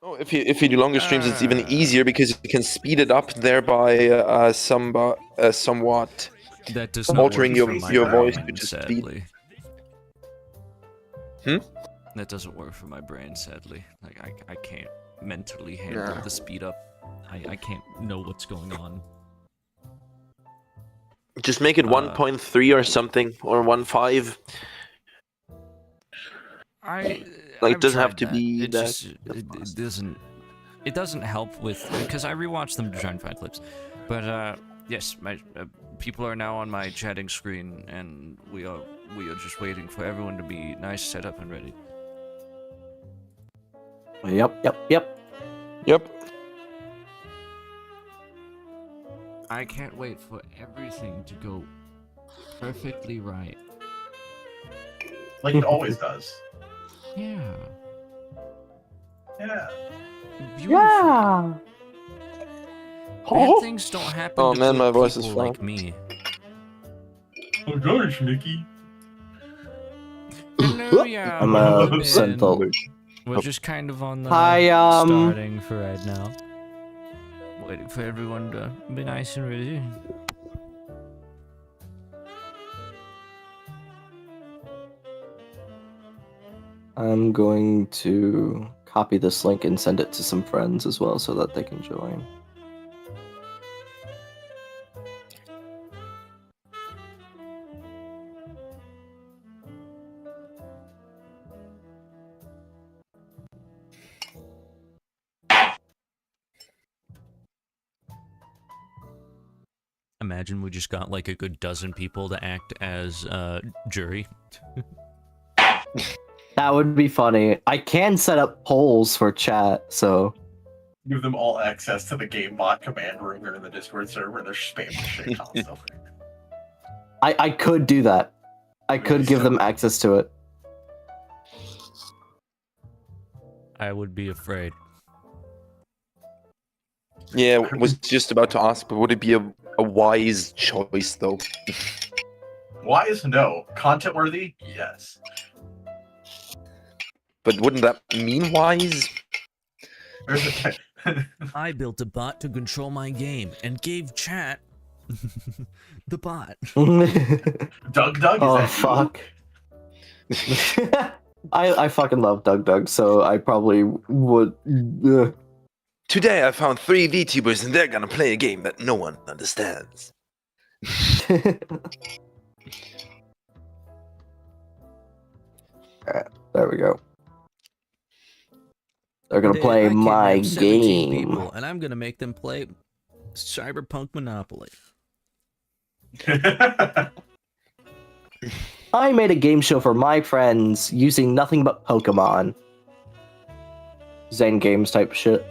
Oh, if you do longer streams, it's even easier because you can speed it up, thereby somewhat That does not altering work for my your voice brain, to just sadly. Hmm? That doesn't work for my brain, sadly. Like I can't mentally handle the speed up. I can't know what's going on. Just make it 1.3 or something, or 1.5. It doesn't have to be it that. Just, it doesn't help with, because I rewatched them to try and find clips. But yes, my people are now on my chatting screen, and we are just waiting for everyone to be nice, set up, and ready. Yep. I can't wait for everything to go perfectly right. Like it always does. Yeah. Yeah. Beautiful. Yeah. Bad things don't happen Oh to man, good my voice is people fine. like me. Oh gosh, Mickey. Hello, yeah. I'm welcome in. Sentinel. We're just kind of on the Hi, starting for right now. Waiting for everyone to be nice and ready. I'm going to copy this link and send it to some friends as well so that they can join. Imagine we just got like a good dozen people to act as jury. That would be funny. I can set up polls for chat, so... Give them all access to the GameBot command room or in the Discord server, and they're spamming shit constantly. I could do that. I could give them access to it. I would be afraid. Yeah, I was just about to ask, but would it be a wise choice though? Wise? No. Content worthy? Yes. But wouldn't that mean wise? I built a bot to control my game and gave chat the bot. Doug, oh, is that fuck. I fucking love Doug, so I probably would... Today I found 3 VTubers and they're gonna play a game that no one understands. Alright, there we go. They're gonna play my game. People, and I'm gonna make them play Cyberpunk Monopoly. I made a game show for my friends using nothing but Pokemon. Zen Games type shit.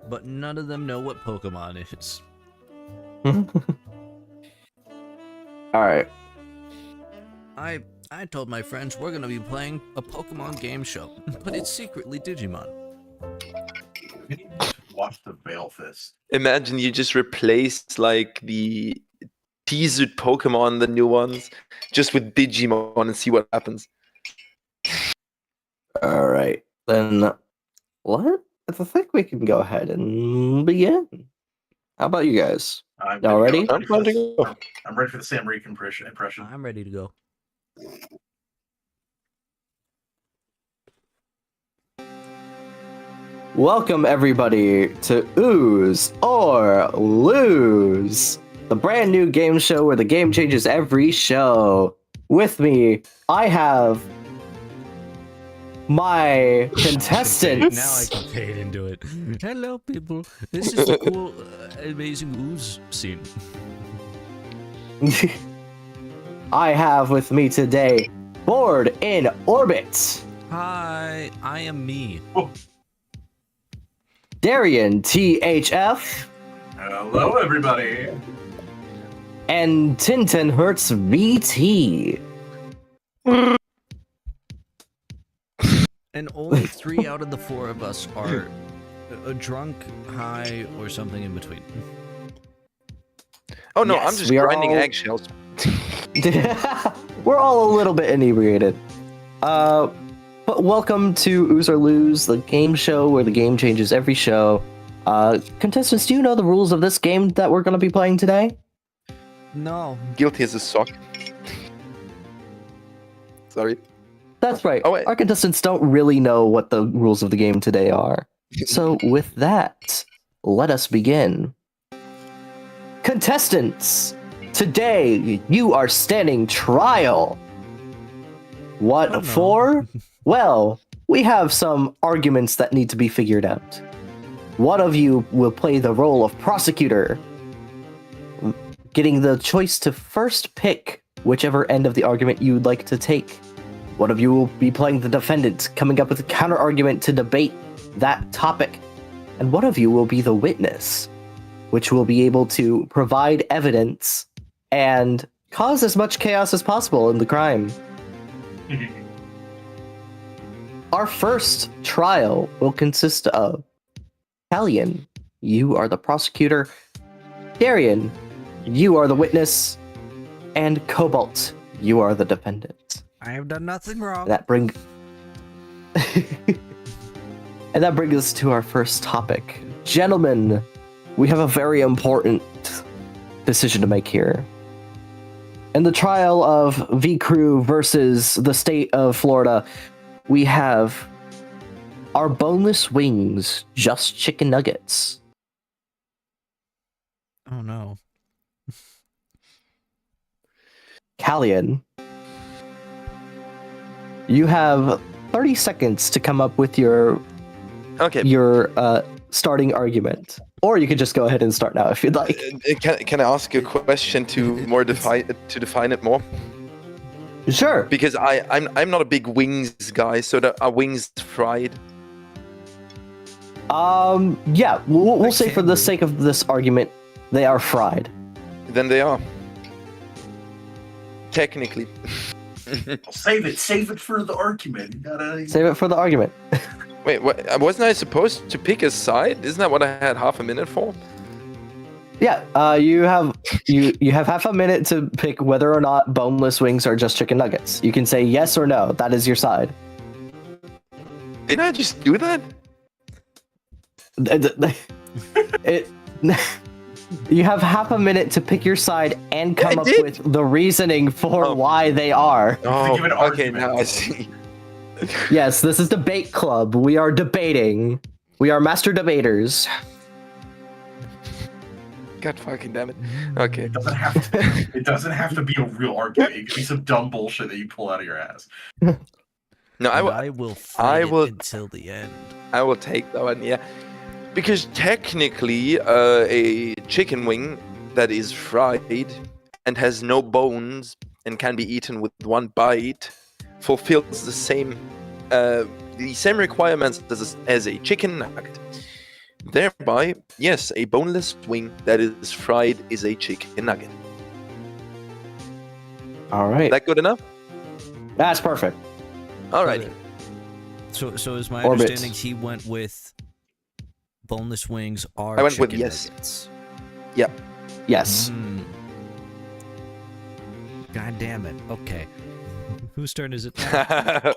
But none of them know what Pokemon is. Alright. I told my friends we're gonna be playing a Pokemon game show, but it's secretly Digimon. Watch the Veil Fist. Imagine you just replace like the teased Pokemon, the new ones, just with Digimon and see what happens. Alright, then what? I think we can go ahead and begin. How about you guys? Y'all ready? I'm ready to go. I'm ready for the Sam Reek impression. I'm ready to go. Welcome everybody to Ooze or Lose, the brand new game show where the game changes every show. With me, I have my contestants. Now I can fade into it. Hello, people. This is the cool, amazing Ooze scene. I have with me today, Bored in Orbit. Hi, I am me. Oh. Darian THF. Hello, everybody. And Tintin Hertz VT. And only 3 out of the 4 of us are drunk, high, or something in between. Oh no, Yes, I'm just we are grinding all- eggshells. We're all a little bit inebriated. But welcome to Ooze or Lose, the game show where the game changes every show. Contestants, do you know the rules of this game that we're going to be playing today? No. Guilty as a sock. Sorry. That's right. Oh, wait. Our contestants don't really know what the rules of the game today are. So with that, let us begin. Contestants, today you are standing trial. What Oh, no. for? Well, we have some arguments that need to be figured out. One of you will play the role of prosecutor, getting the choice to first pick whichever end of the argument you'd like to take. One of you will be playing the defendant, coming up with a counter-argument to debate that topic. And one of you will be the witness, which will be able to provide evidence and cause as much chaos as possible in the crime. Our first trial will consist of Callian, you are the prosecutor, Darian, you are the witness, and Cobalt, you are the defendant. I have done nothing wrong. That brings And that brings us to our first topic. Gentlemen, we have a very important decision to make here. In the trial of V-Crew versus the state of Florida, we have our boneless wings, just chicken nuggets. Oh no. Callian, you have 30 seconds to come up with your Okay. starting argument. Or you could just go ahead and start now if you'd like. Can I ask a question to define it more? Sure. Because I'm not a big wings guy. So are wings fried? Yeah, we'll say for the sake of this argument, they are fried. Then they are. Technically. Save it for the argument. You gotta... Save it for the argument. Wait, wasn't I supposed to pick a side? Isn't that what I had half a minute for? Yeah, you have half a minute to pick whether or not boneless wings are just chicken nuggets. You can say yes or no. That is your side. Didn't I just do that? You have half a minute to pick your side and come I up did. with the reasoning for Oh. why they are. Oh, give an okay, argument. now I see. Yes, this is debate club. We are debating. We are master debaters. God fucking damn it. Okay. It doesn't have to be a real argument. It could be some dumb bullshit that you pull out of your ass. No, I will fight will- it until the end. I will take that one, yeah. Because technically, a chicken wing that is fried and has no bones and can be eaten with one bite fulfills the same requirements as a chicken nugget. Thereby, yes, a boneless wing that is fried is a chicken nugget. All right. That good enough? That's perfect. Alrighty. So is my Orbit. understanding he went with boneless wings are I went with chicken yes. nuggets. Yes. Mm. God damn it. Okay. Whose turn is it now?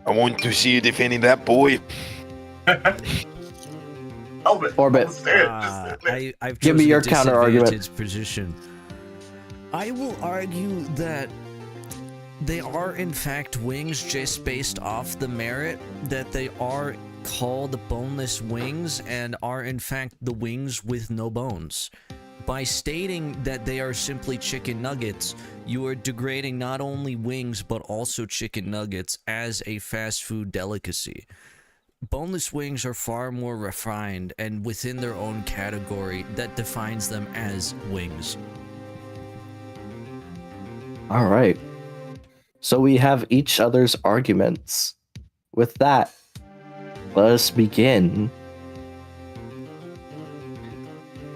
I want to see you defending that boy. Orbit. Orbit. I've Give me chosen a your counter-argument. disadvantaged position. I will argue that they are in fact wings just based off the merit that they are called boneless wings and are in fact the wings with no bones. By stating that they are simply chicken nuggets, you are degrading not only wings but also chicken nuggets as a fast food delicacy. Boneless wings are far more refined and within their own category that defines them as wings. All right. So we have each other's arguments. With that, let us begin.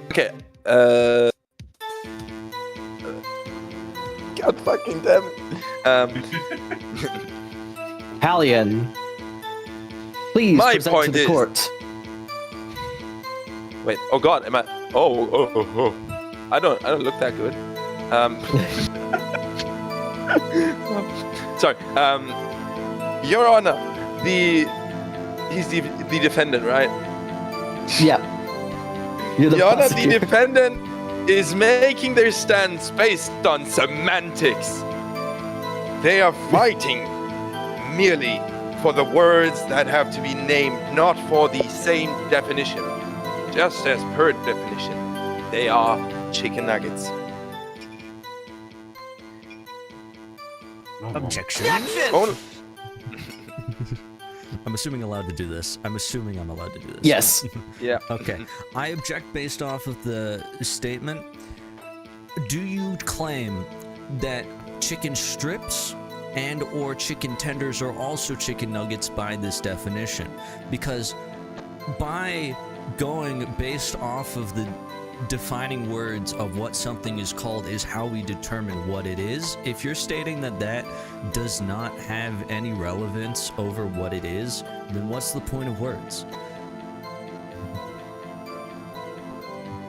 Okay. God fucking damn it. Hallian, please My present point to the is- court. Wait. Oh God. Am I? Oh. I don't look that good. Sorry. Your Honor, he's the defendant, right? Yeah. You're the Your Honor, the prosecutor. defendant is making their stance based on semantics. They are fighting merely for the words that have to be named, not for the same definition. Just as per definition, they are chicken nuggets. Objection. Only- I'm assuming allowed to do this. I'm assuming I'm allowed to do this. Yes. yeah. Okay. I object based off of the statement. Do you claim that chicken strips and or chicken tenders are also chicken nuggets by this definition? Because by going based off of the defining words of what something is called is how we determine what it is. If you're stating that that does not have any relevance over what it is, then what's the point of words?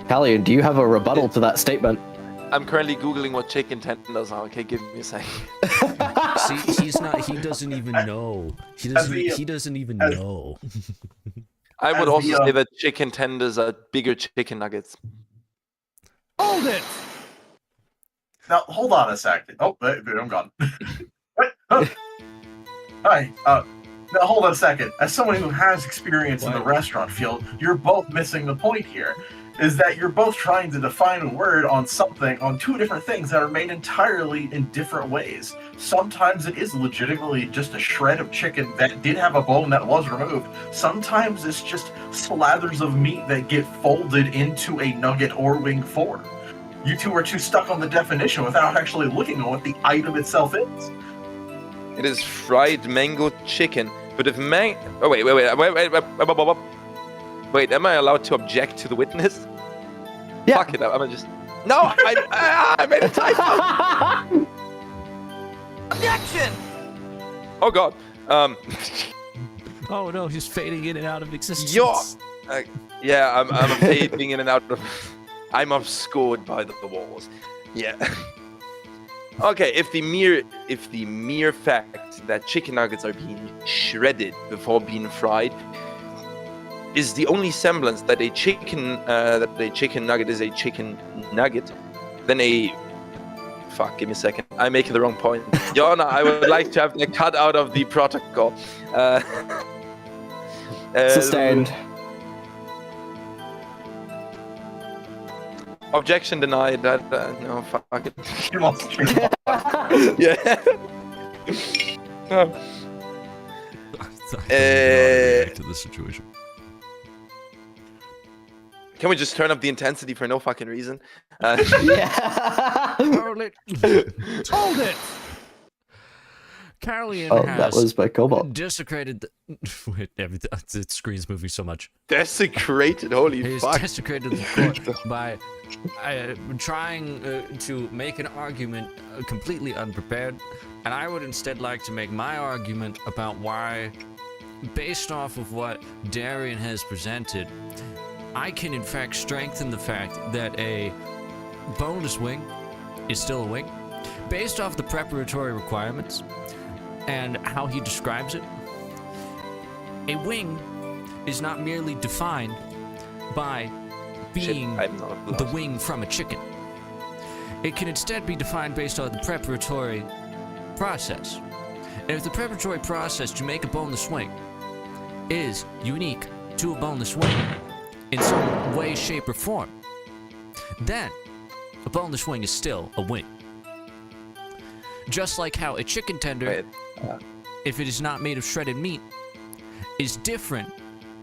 Callian, do you have a rebuttal to that statement? I'm currently Googling what chicken tenders are. Okay, give me a second. See, he's not. He doesn't even know. He doesn't even know. I would As also the, say that chicken tenders are bigger chicken nuggets. Hold it. Now, hold on a second. Oh, I'm gone. What? Oh. Hi. Now, hold on a second. As someone who has experience in the restaurant field, you're both missing the point here. Is that you're both trying to define a word on something, on two different things that are made entirely in different ways. Sometimes it is legitimately just a shred of chicken that did have a bone that was removed. Sometimes it's just slathers of meat that get folded into a nugget or wing form. You two are too stuck on the definition without actually looking at what the item itself is. It is fried mango chicken. But if oh wait, am I allowed to object to the witness? Yeah. Fuck it, I'm gonna just... No, I made a typo! Objection! Oh god. Oh no, he's fading in and out of existence. Yeah, I'm fading in and out of... I'm obscured by the walls. Yeah. Okay, if the mere fact that chicken nuggets are being shredded before being fried is the only semblance that a chicken nugget is a chicken nugget, then fuck, give me a second. I'm making the wrong point. Your Honor, I would like to have that cut out of the protocol. Sustained. Objection denied. No, fuck it. You must treat Yeah. To the situation. Can we just turn up the intensity for no fucking reason? Yeah. Hold it. Hold it. Carolian Oh, has that was my cobalt. desecrated wait, it screens moving so much. Desecrated, holy He's fuck. desecrated the court by trying to make an argument completely unprepared, and I would instead like to make my argument about why, based off of what Darian has presented, I can in fact strengthen the fact that a boneless wing is still a wing, based off the preparatory requirements and how he describes it. A wing is not merely defined by being the wing from a chicken. It can instead be defined based on the preparatory process. And if the preparatory process to make a boneless wing is unique to a boneless wing in some way, shape, or form, then a boneless wing is still a wing. Just like how a chicken tender, if it is not made of shredded meat, is different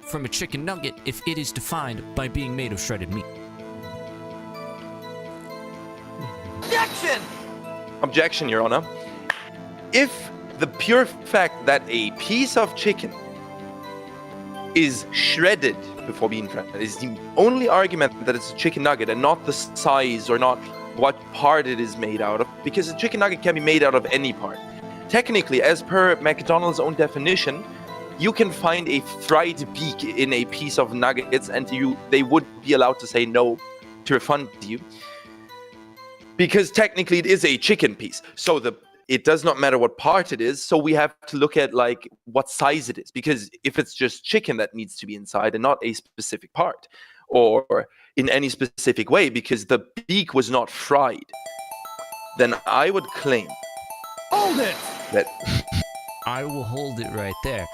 from a chicken nugget if it is defined by being made of shredded meat. Objection! Objection, Your Honor. If the pure fact that a piece of chicken is shredded before being fried is the only argument that it's a chicken nugget and not the size or not what part it is made out of, because a chicken nugget can be made out of any part. Technically, as per McDonald's own definition, you can find a fried beak in a piece of nuggets and they would be allowed to say no to refund you. because technically it is a chicken piece. So it does not matter what part it is. So we have to look at like what size it is, because if it's just chicken that needs to be inside and not a specific part or in any specific way, because the beak was not fried, then I would claim Hold it! that I will hold it right there.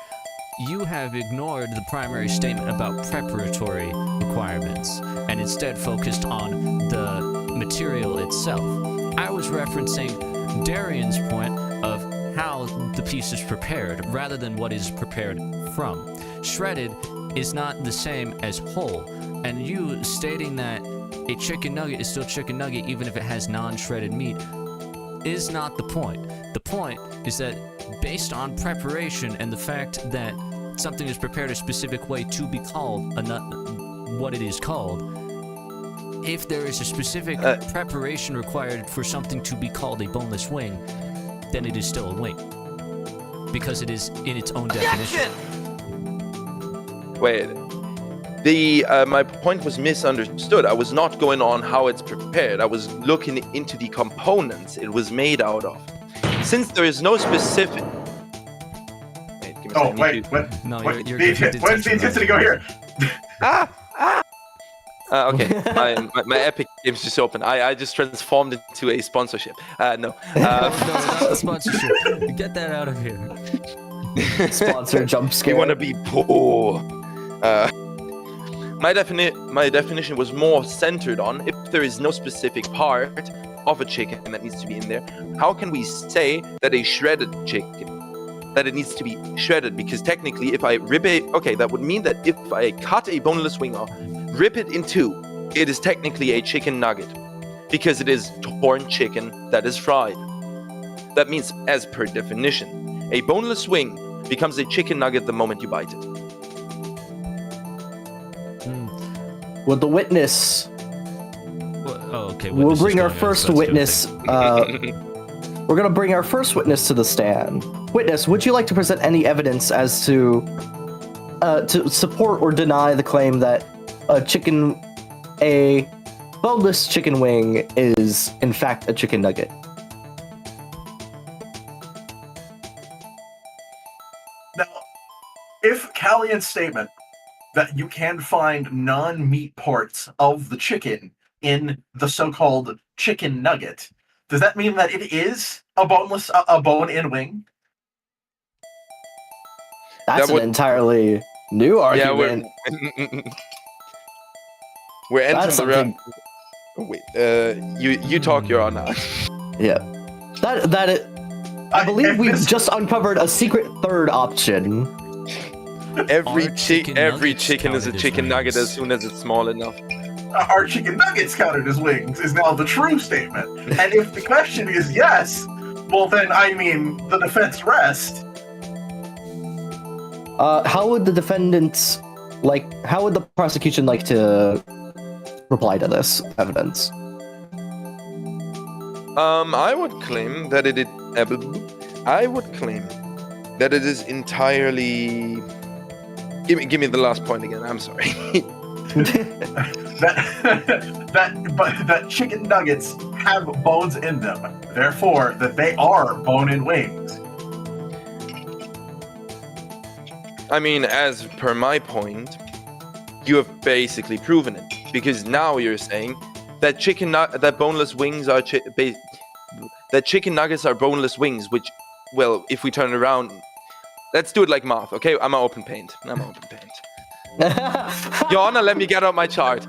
You have ignored the primary statement about preparatory requirements and instead focused on the material itself. I was referencing Darian's point of how the piece is prepared rather than what is prepared from. Shredded is not the same as whole, and you stating that a chicken nugget is still chicken nugget even if it has non-shredded meat is not the point. The point is that based on preparation and the fact that something is prepared a specific way to be called what it is called, if there is a specific preparation required for something to be called a boneless wing, then it is still a wing. Because it is in its own definition. wait, my point was misunderstood. I was not going on how it's prepared. I was looking into the components it was made out of. Since there is no specific. Wait, give me a Oh, second. wait, what? No, What? you're Where's the detention intensity go here? Okay, my Epic Games just opened. I just transformed into a sponsorship. No. No, not the sponsorship. Get that out of here. Sponsor jump scare. You want to be poor. My definition was more centered on if there is no specific part of a chicken that needs to be in there, how can we say that a shredded chicken, that it needs to be shredded? Because technically, if I rip it, okay, that would mean that if I cut a boneless wing off, rip it in two, it is technically a chicken nugget, because it is torn chicken that is fried. That means, as per definition, a boneless wing becomes a chicken nugget the moment you bite it. Would the witness? Okay. We'll witness is bring our going on, first so let's do a witness. thing. We're gonna bring our first witness to the stand. Witness, would you like to present any evidence as to support or deny the claim that a boneless chicken wing is in fact a chicken nugget? Now, if Callian's statement that you can find non-meat parts of the chicken in the so-called chicken nugget, does that mean that it is a bone-in wing? That's an entirely new argument. We're entering That's the realm. something. Wait, you talk, Your Honor. Yeah. I believe we've just uncovered a secret third option. Every Are chicken chicken is a nuggets counted chicken as nugget wings? as soon as it's small enough. Are chicken nuggets counted as wings is now the true statement. And if the question is yes, well then, I mean, the defense rests. How would the defendants how would the prosecution like to reply to this evidence? I would claim that it is entirely. Give me the last point again. I'm sorry. that chicken nuggets have bones in them, therefore that they are bone-in wings. I mean, as per my point, you have basically proven it, because now you're saying that that boneless wings are that chicken nuggets are boneless wings, which, well, if we turn it around, let's do it like math, okay? I'm an open paint. Your Honor, let me get out my chart.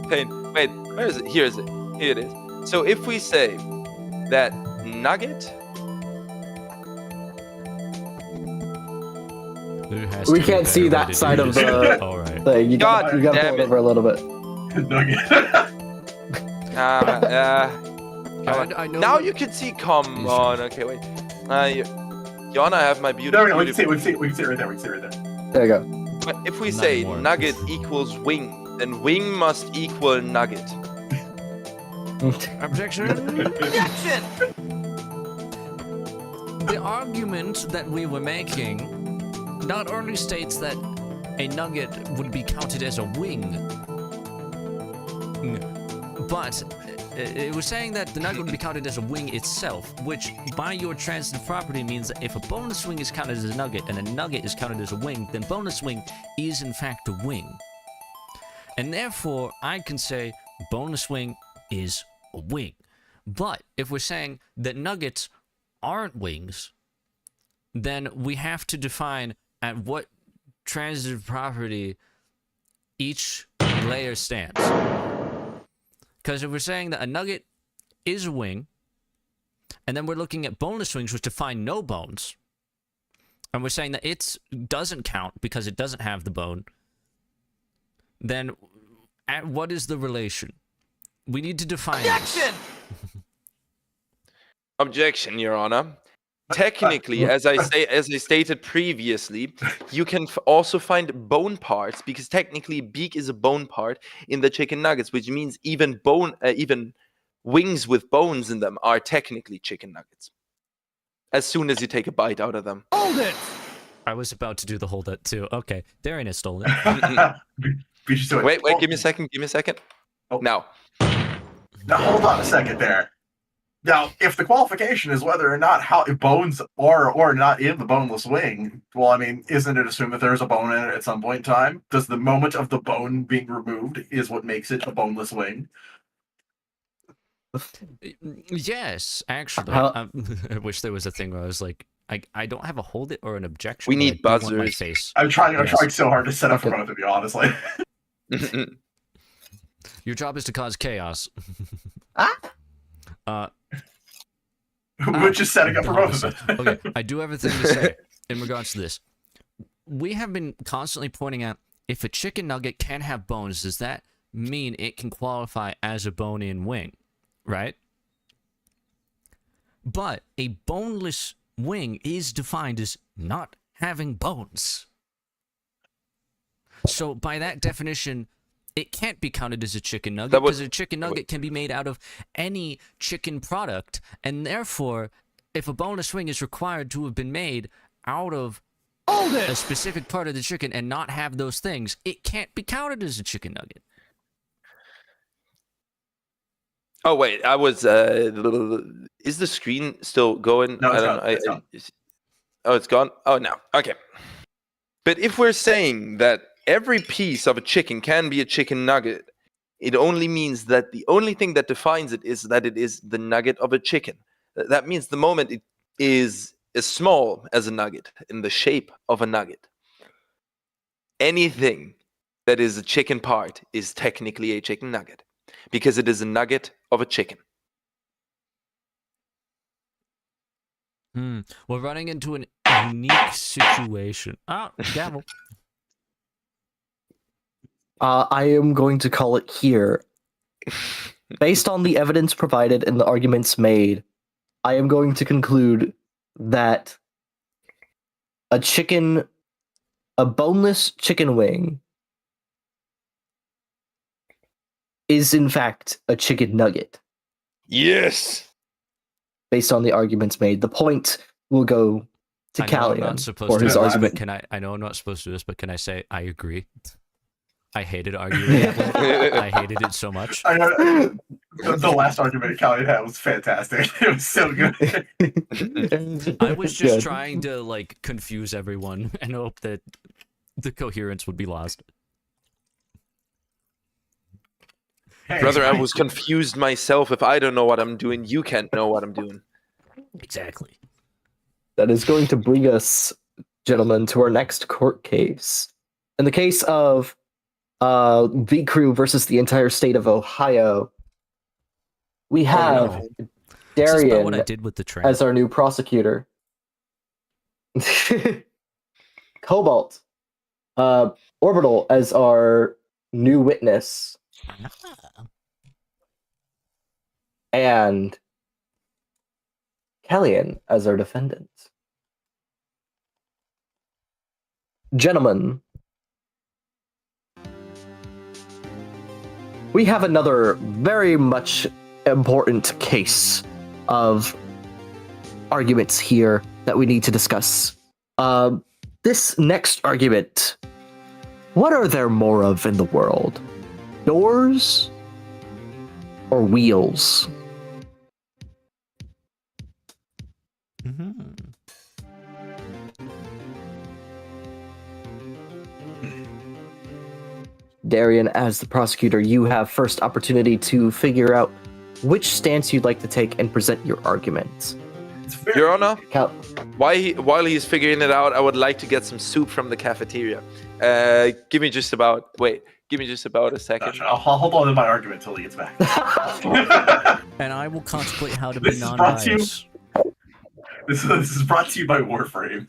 Paint. Wait, where is it? Here is it. Here it is. So if we say that nugget. We can't see that side of the Alright. thing. You gotta God pull damn it it. over a little bit. Nugget. I know. Now you can see. Come on. Okay, wait. Your Honor, I have my beautiful. No, we can see it right there. There you go. But if we say Not more. nugget equals wing, then wing must equal nugget. Objection. Objection! The argument that we were making not only states that a nugget would be counted as a wing, But it was saying that the nugget would be counted as a wing itself, which by your transitive property means that if a boneless wing is counted as a nugget and a nugget is counted as a wing, then boneless wing is in fact a wing. And therefore, I can say boneless wing is a wing. But if we're saying that nuggets aren't wings, then we have to define at what transitive property each layer stands. Because if we're saying that a nugget is a wing, and then we're looking at boneless wings, which define no bones, and we're saying that it doesn't count because it doesn't have the bone, then what is the relation? We need to define Objection! Objection, Your Honor. Technically, as I stated previously, you can also find bone parts because technically beak is a bone part in the chicken nuggets, which means even wings with bones in them are technically chicken nuggets. As soon as you take a bite out of them. Hold it! I was about to do the hold it too. Okay, Darian has stolen it. Wait, give me a second. Oh. Now, hold on a second there. Now, if the qualification is whether or not how bones are or not in the boneless wing, well, I mean, isn't it assumed that there's a bone in it at some point in time? Does the moment of the bone being removed is what makes it a boneless wing? Yes, actually. How- I wish there was a thing where I was like, I don't have a hold it or an objection. We but I need do want my buzzers. face. I'm trying Yes. so hard to set up for both of you, honestly. Your job is to cause chaos. Which is setting up for both of them. Okay, I do have a thing to say in regards to this. We have been constantly pointing out if a chicken nugget can have bones, does that mean it can qualify as a bone-in wing, right? But a boneless wing is defined as not having bones. So by that definition, it can't be counted as a chicken nugget because a chicken nugget can be made out of any chicken product, and therefore, if a boneless wing is required to have been made out of a specific part of the chicken and not have those things, it can't be counted as a chicken nugget. Oh wait, I was. Is the screen still going? No, it's I don't gone. know. It's gone. Oh, it's gone. Oh no. Okay. But if we're saying that every piece of a chicken can be a chicken nugget, it only means that the only thing that defines it is that it is the nugget of a chicken. That means the moment it is as small as a nugget, in the shape of a nugget, anything that is a chicken part is technically a chicken nugget because it is a nugget of a chicken. We're running into an unique situation. Oh, gavel. I am going to call it here. Based on the evidence provided and the arguments made, I am going to conclude that a boneless chicken wing is in fact a chicken nugget. Yes. Based on the arguments made, the point will go to I know I'm Callion not supposed for to his do this, argument. but I know I'm not supposed to do this, but can I say I agree? I hated arguing. I hated it so much. I know, the last argument Callie had was fantastic. It was so good. I was just Good. trying to like confuse everyone and hope that the coherence would be lost. Hey, Brother, I was confused myself. If I don't know what I'm doing, you can't know what I'm doing. Exactly. That is going to bring us, gentlemen, to our next court case. In the case of V Crew versus the entire state of Ohio, we have no. Is this about Darian what I did with the train? as our new prosecutor, Cobalt, Orbital as our new witness, and Callion as our defendant. Gentlemen, we have another very much important case of arguments here that we need to discuss. This next argument, what are there more of in the world? Doors or wheels? Mm-hmm. Darian, as the prosecutor, you have first opportunity to figure out which stance you'd like to take and present your argument. It's very Your Honor, Cal- while he's figuring it out, I would like to get some soup from the cafeteria. Give me just about a second. Gotcha. I'll hold on to my argument until he gets back. And I will contemplate how to be This is brought to you- non-biased. This is brought to you by Warframe.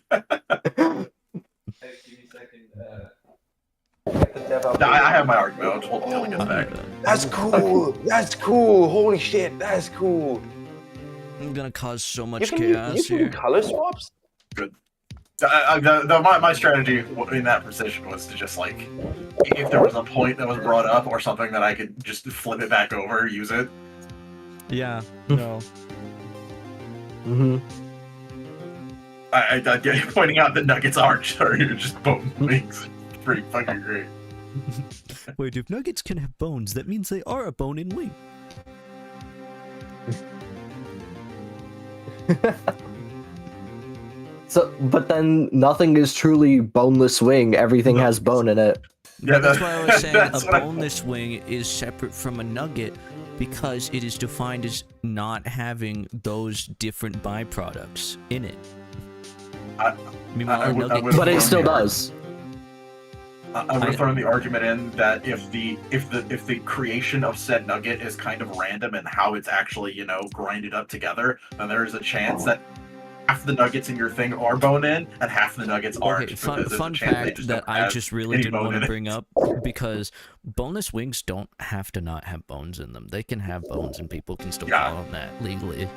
I have my argument. I'll just hold on until he gets back. That's cool. That's cool. Holy shit, that's cool. I'm gonna cause so You much can chaos do here. color swaps. My strategy in that position was to just like, if there was a point that was brought up or something that I could just flip it back over, use it. Yeah. No. Mhm. I pointing out that nuggets aren't just bone wings. It's pretty fucking great. Wait, if nuggets can have bones, that means they are a bone and wing. So, but then nothing is truly boneless wing. Everything No. has bone in it. Yeah, That's why I was saying a that's what I- boneless wing is separate from a nugget because it is defined as not having those different byproducts in it. Meanwhile, I a would- nugget But it thrown still the ar- does. I would have thrown the argument in that if the creation of said nugget is kind of random and how it's actually grinded up together, then there is a chance that half the nuggets in your thing are bone in and half the nuggets aren't. Okay, because there's a fun chance they fact just that don't I have just really any didn't bone want in to it. bring up because boneless wings don't have to not have bones in them. They can have bones and people can still Yeah. call them that legally.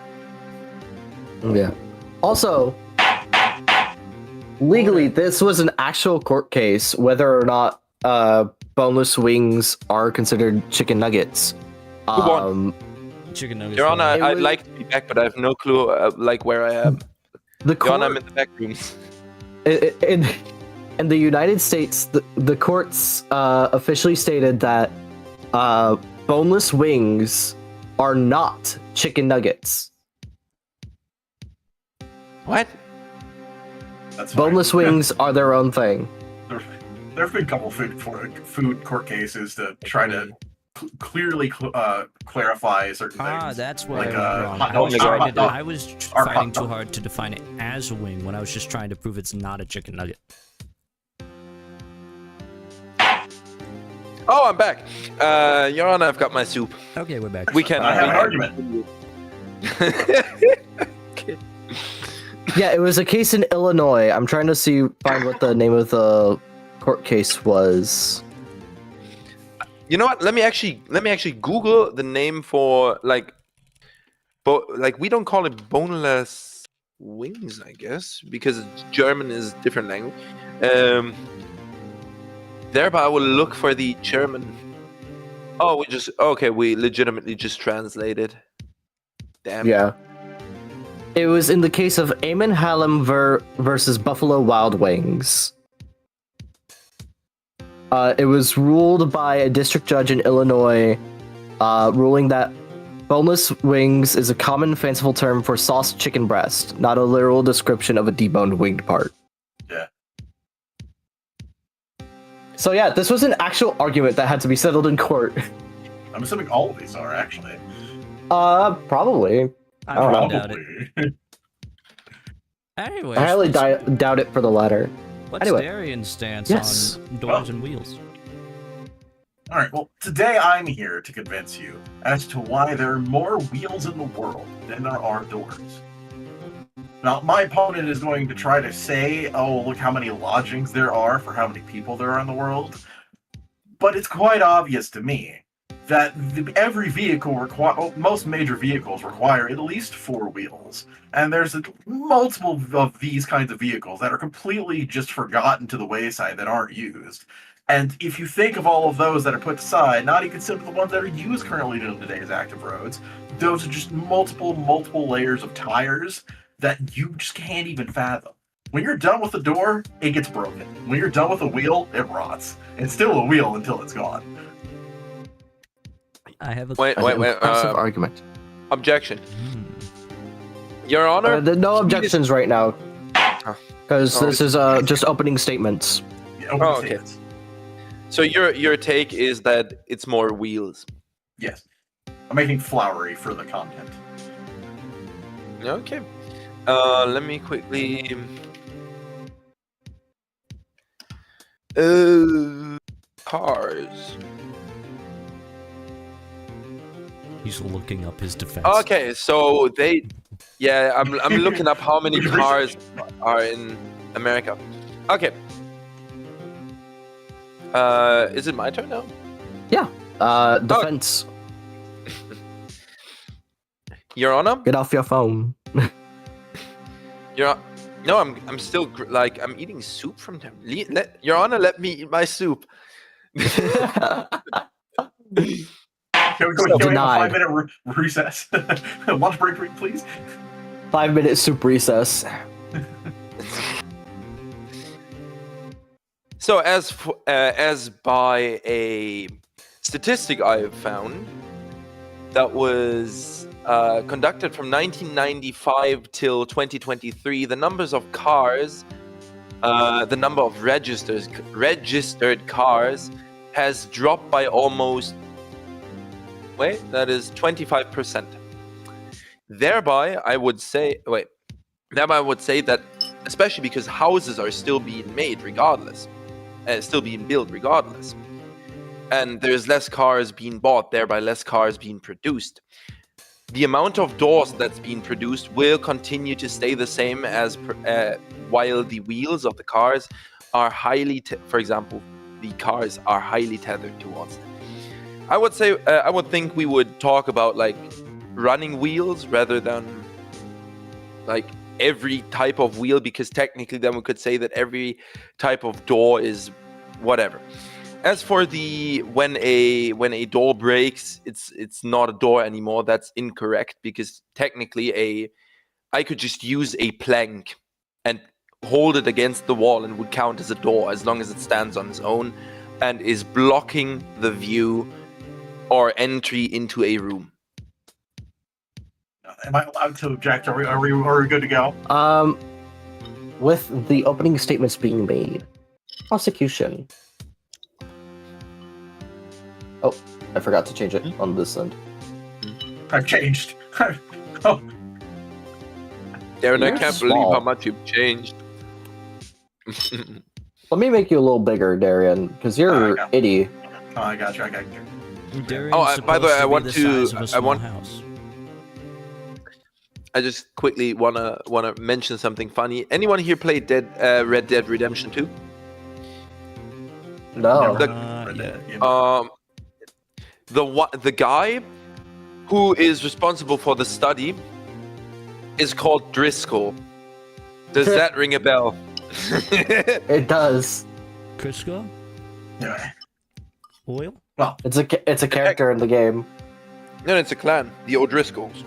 Yeah. Also, legally, this was an actual court case whether or not boneless wings are considered chicken nuggets. Who won? Chicken nuggets. Your Honor, It I'd was- like to be back, but I have no clue where I am. The Your Honor, I'm court in the back rooms. in the United States, the courts officially stated that boneless wings are not chicken nuggets. What? That's fine. Boneless wings are their own thing. There have been a couple food court cases to try to clearly clarify certain things. That's what Like, I went wrong. hot I was, dog- trying hot to, dog- I was or fighting hot too dog. hard to define it as a wing when I was just trying to prove it's not a chicken nugget. Oh, I'm back. Your Honor, I've got my soup. Okay, we're back. We can. I have we an can- argument. Yeah, it was a case in Illinois. I'm trying to find what the name of the court case was. You know what? Let me actually Google the name for we don't call it boneless wings, I guess, because German is different language. Thereby, I will look for the German. Oh, we legitimately just translated. Damn. Yeah. It was in the case of Eamon Hallam versus Buffalo Wild Wings. It was ruled by a district judge in Illinois, ruling that boneless wings is a common fanciful term for sauced chicken breast, not a literal description of a deboned winged part. Yeah. So yeah, this was an actual argument that had to be settled in court. I'm assuming all of these are actually. Probably. I don't know. don't doubt it. Anyways, I highly doubt it for the latter. what's anyway. Darian's stance Yes. on doors and wheels? All right. Well, today I'm here to convince you as to why there are more wheels in the world than there are doors. Now, my opponent is going to try to say, "Oh, look how many lodgings there are for how many people there are in the world," but it's quite obvious to me that every vehicle most major vehicles require at least 4 wheels, and there's multiple of these kinds of vehicles that are completely just forgotten to the wayside that aren't used. And if you think of all of those that are put aside, not even simply the ones that are used currently in today's active roads, those are just multiple layers of tires that you just can't even fathom. When you're done with the door, it gets broken. When you're done with a wheel, it rots. It's still a wheel until it's gone. I have a Wait, An wait. impressive argument. Objection. Your Honor. No objections right now, because Oh. this is just opening statements. Yeah, open Oh, okay. statements. So your take is that it's more wheels. Yes. I'm making flowery for the content. Okay. Let me quickly. Cars. He's looking up his defense. Okay, so they. Yeah, I'm looking up how many cars are in America. Okay. Is it my turn now? Defense. Your Honor. Get off your phone. Your. No, I'm still I'm eating soup from them. Your Honor, let me eat my soup. Can we have a Denied. 5-minute recess? Lunch break, please. 5-minute soup recess. So as by a statistic I have found that was conducted from 1995 till 2023, the numbers of cars, the number of registered cars has dropped by almost. Wait, that is 25%. Thereby, I would say that, especially because houses are still being made regardless, still being built regardless, and there's less cars being bought, thereby less cars being produced. The amount of doors that's being produced will continue to stay the same as while the wheels of the cars are for example, the cars are highly tethered towards them. I would think we would talk about like running wheels rather than like every type of wheel, because technically then we could say that every type of door is whatever. As for when a door breaks, it's not a door anymore. That's incorrect, because technically I could just use a plank and hold it against the wall and would count as a door as long as it stands on its own and is blocking the view or entry into a room. Am I allowed to object? Are we good to go? With the opening statements being made, prosecution. Oh, I forgot to change it on this end. I've changed. Oh, Darren, I You're can't small. believe how much you've changed. Let me make you a little bigger, Darian, because you're Okay. itty. I got you. By the way, I want to. House. I just quickly wanna mention something funny. Anyone here played Red Dead Redemption 2? No. Yeah. The guy who is responsible for the study is called Driscoll. Does that ring a bell? It does. Crisco? Yeah. Oil? It's a character in the game. No, it's a clan, the O'Driscolls.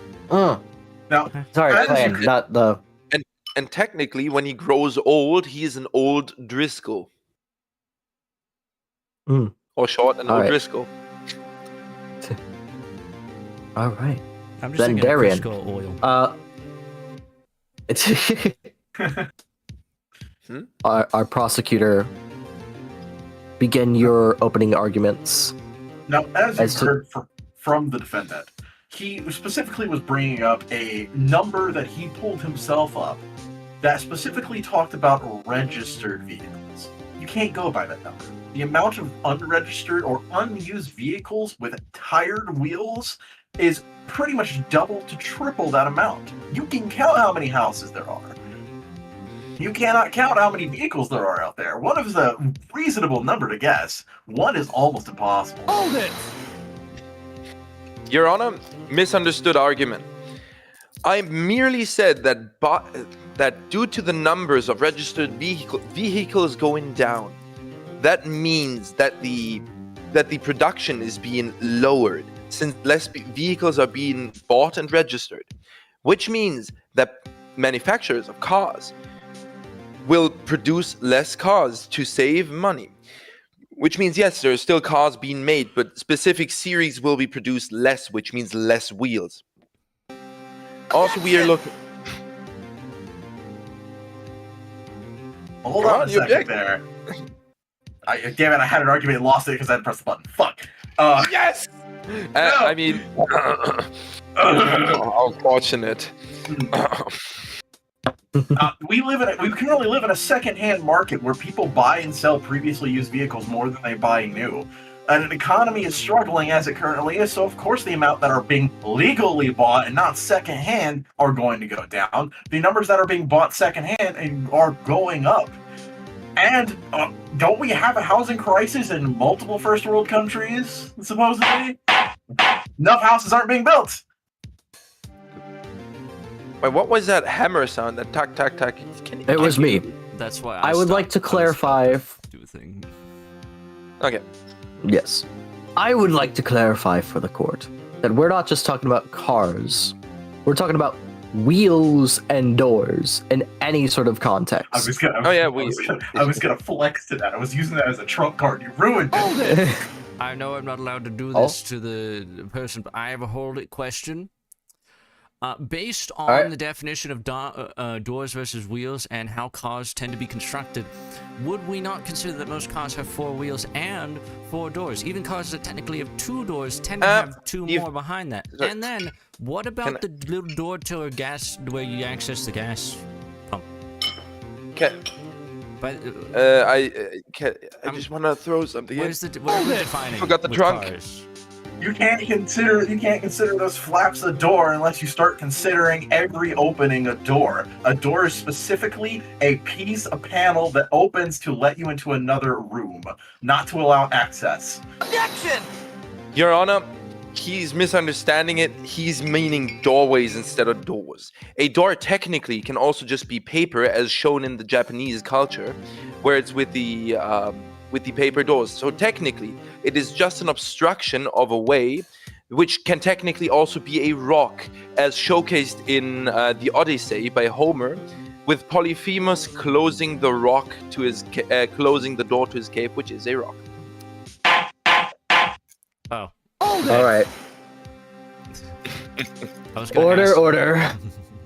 Now, Sorry, as clan, you could- not the. And technically, when he grows old, he is an old Driscoll. Or short, an All right. O'Driscoll. All right. I'm just Then thinking Darian. Crisco oil. It's our prosecutor. Begin your opening arguments. Now, as As you've to- heard from the defendant, he specifically was bringing up a number that he pulled himself up that specifically talked about registered vehicles. You can't go by that number. The amount of unregistered or unused vehicles with tired wheels is pretty much double to triple that amount. You can count how many houses there are. You cannot count how many vehicles there are out there. One is a reasonable number to guess. One is almost impossible. Hold it! Your Honor, misunderstood argument. I merely said that due to the numbers of registered vehicles going down, that means that the production is being lowered, since less vehicles are being bought and registered, which means that manufacturers of cars will produce less cars to save money. Which means, yes, there are still cars being made, but specific series will be produced less, which means less wheels. Also, we are looking... Hold Come on on, a you second object. there. Damn it, I had an argument and lost it because I had to press the button. Fuck. Yes! I mean... unfortunate. We can only live in a second-hand market where people buy and sell previously used vehicles more than they buy new. And an economy is struggling as it currently is, so of course the amount that are being legally bought and not second-hand are going to go down. The numbers that are being bought second-hand are going up. And don't we have a housing crisis in multiple first-world countries, supposedly? Enough houses aren't being built! Wait, what was that hammer sound? That tack, tack, tack? It was me. That's why I would like to clarify. Do a thing. Okay. Yes. I would like to clarify for the court that we're not just talking about cars. We're talking about wheels and doors in any sort of context. I was gonna flex to that. I was using that as a trump card. You ruined it. I know I'm not allowed to do this to the person, but I have a hold it question. Based on the definition of doors versus wheels and how cars tend to be constructed, would we not consider that most cars have 4 wheels and 4 doors? Even cars that technically have 2 doors tend to have 2 more behind that. And then, what about the little door to a gas where you access the gas pump? Okay. But I just want to throw something in. what are we defining? Forgot the with trunk. Cars? You can't consider those flaps a door unless you start considering every opening a door. A door is specifically a panel that opens to let you into another room, not to allow access. Objection! Your Honor, he's misunderstanding it. He's meaning doorways instead of doors. A door technically can also just be paper, as shown in the Japanese culture, where it's with the paper doors. So technically, it is just an obstruction of a way, which can technically also be a rock, as showcased in the Odyssey by Homer, with Polyphemus closing the closing the door to his cave, which is a rock. Oh. All right. I was gonna Order. ask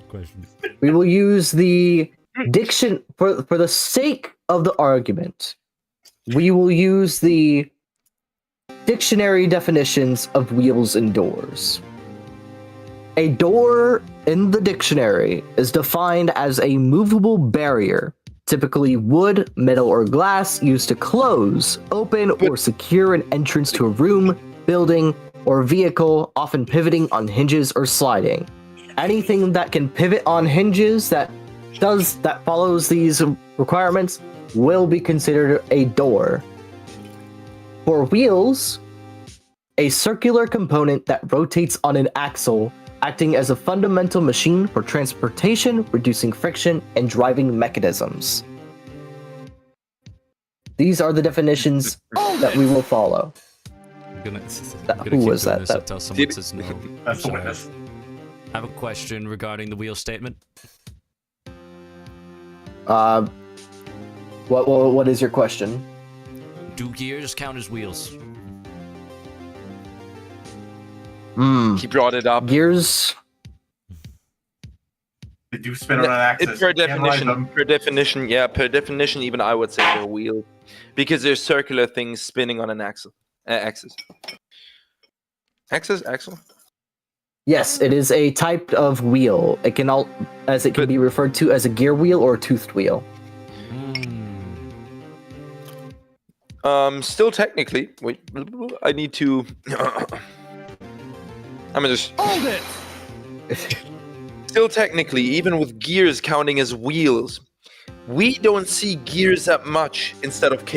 questions. We will use the diction for the sake of the argument. We will use the dictionary definitions of wheels and doors. A door in the dictionary is defined as a movable barrier, typically wood, metal, or glass, used to close, open, or secure an entrance to a room, building, or vehicle, often pivoting on hinges or sliding. Anything that can pivot on hinges that follows these requirements will be considered a door. For wheels, a circular component that rotates on an axle, acting as a fundamental machine for transportation, reducing friction, and driving mechanisms. These are the definitions that we will follow. I'm gonna Who was keep doing that? this until someone says no. That's the Sorry. witness. I have a question regarding the wheel statement. What is your question? Do gears count as wheels? He brought it up. Gears. They do spin on an axis. Per You can't ride them. definition, even I would say they're wheel, because they're circular things spinning on an axis. Axle? Yes, it is a type of wheel. It can be referred to as a gear wheel or a toothed wheel. Still technically, wait, I need to. I'm gonna just. Hold it! Still technically, even with gears counting as wheels, we don't see gears that much instead of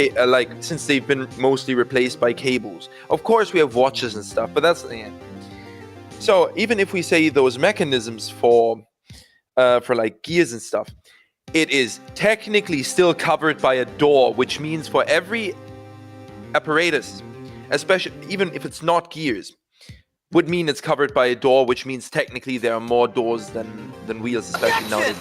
since they've been mostly replaced by cables. Of course, we have watches and stuff, but that's the end. So even if we say those mechanisms for like gears and stuff, it is technically still covered by a door, which means for every apparatus, especially even if it's not gears, would mean it's covered by a door, which means technically there are more doors than wheels, especially nowadays.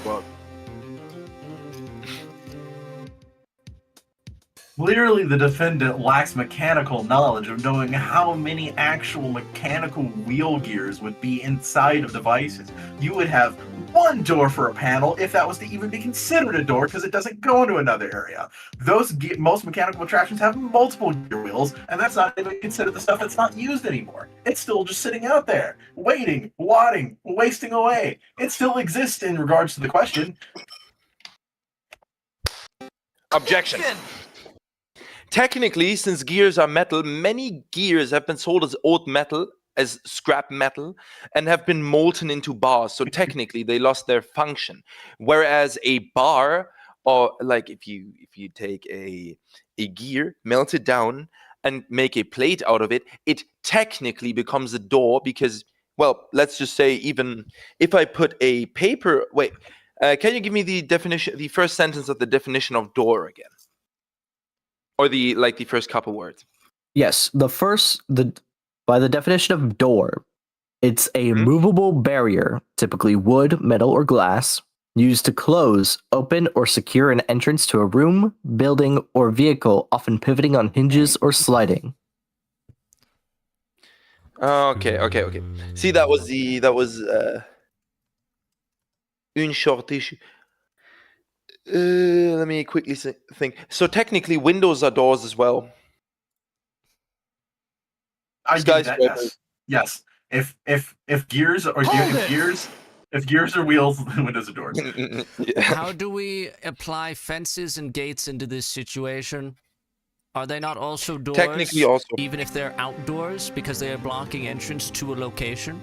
Clearly, the defendant lacks mechanical knowledge of knowing how many actual mechanical wheel gears would be inside of devices. You would have one door for a panel if that was to even be considered a door because it doesn't go into another area. Most mechanical attractions have multiple gear wheels, and that's not even considered the stuff that's not used anymore. It's still just sitting out there, waiting, wadding, wasting away. It still exists in regards to the question. Objection. Technically, since gears are metal, many gears have been sold as old metal, as scrap metal, and have been molten into bars. So technically, they lost their function. Whereas a bar, or like if you take a gear, melt it down, and make a plate out of it, it technically becomes a door because, well, let's just say even if I put a paper. Wait, can you give me the definition, the first sentence of the definition of door again? Or the first couple words. Yes, by the definition of door, it's a movable barrier, typically wood, metal, or glass, used to close, open, or secure an entrance to a room, building, or vehicle, often pivoting on hinges or sliding. Okay. See, that was une short issue. Let me quickly think. So technically, windows are doors as well. I do that. Yes. If gears are if gears are wheels, then windows are doors. Yeah. How do we apply fences and gates into this situation? Are they not also doors? Technically, also. Even if they're outdoors because they are blocking entrance to a location?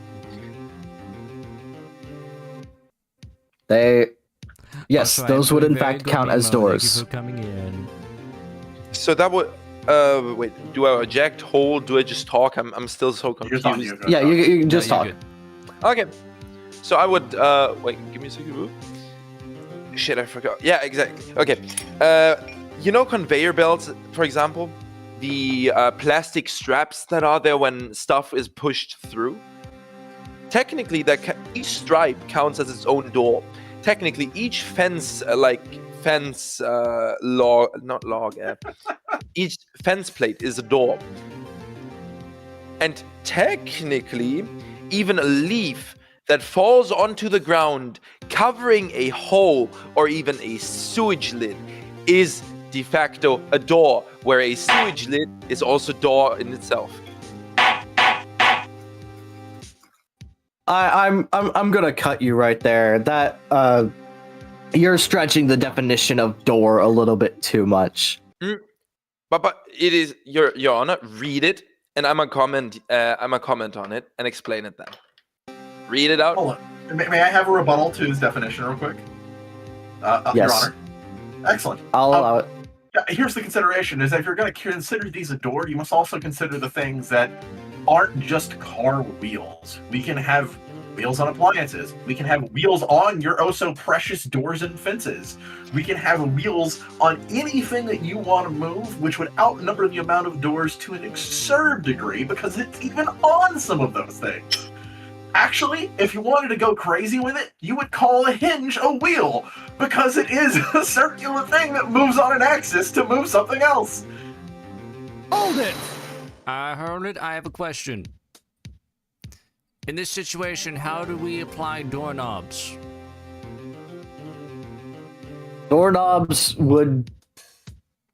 Yes, Also, those would in fact count as doors. Thank you for coming in. So that would. Wait. Do I object? Hold? Do I just talk? I'm still so confused. Yeah, you can just No, talk. you're good. Okay. So I would. Wait. Give me a second. Shit, I forgot. Yeah, exactly. Okay. You know conveyor belts, for example, the plastic straps that are there when stuff is pushed through. Technically, each stripe counts as its own door. Technically, each each fence plate is a door. And technically, even a leaf that falls onto the ground, covering a hole or even a sewage lid, is de facto a door, where a sewage lid is also a door in itself. I'm gonna cut you right there. That you're stretching the definition of door a little bit too much. But it is your honor. Read it, and I'm a comment on it and explain it then. Read it out. Hold on. May I have a rebuttal to his definition real quick? Yes. Your honor. Excellent. I'll allow it. Yeah, here's the consideration: is that if you're going to consider these a door, you must also consider the things that aren't just car wheels. We can have wheels on appliances. We can have wheels on your oh so precious doors and fences. We can have wheels on anything that you want to move, which would outnumber the amount of doors to an absurd degree because it's even on some of those things. Actually, if you wanted to go crazy with it, you would call a hinge a wheel because it is a circular thing that moves on an axis to move something else. Hold it! I heard it. I have a question. In this situation, how do we apply doorknobs? Doorknobs would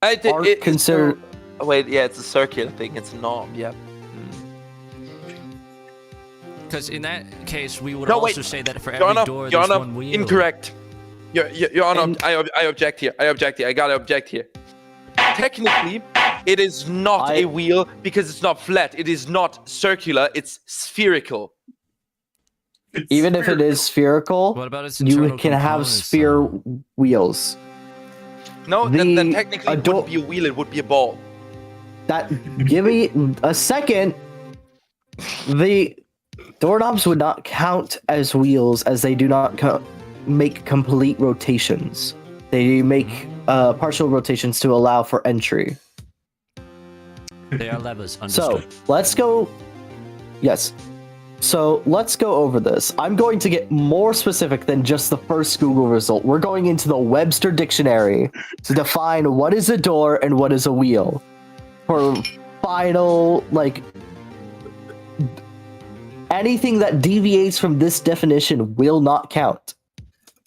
are considered. Wait, yeah, it's a circular thing. It's a knob. Yeah. Because in that case, we would also say that for every door, Your there's Honor, one wheel. incorrect. Your Honor, I object here. I gotta object here. Technically, it is not a wheel because it's not flat. It is not circular. It's spherical. Even if it is spherical, What about its you internal can have components, sphere wheels. No, then technically it wouldn't be a wheel. It would be a ball. Give me a second. The doorknobs would not count as wheels as they do not make complete rotations. They make partial rotations to allow for entry. They are levers, understood. So let's go. Yes. So let's go over this. I'm going to get more specific than just the first Google result. We're going into the Webster Dictionary to define what is a door and what is a wheel. For final, anything that deviates from this definition will not count.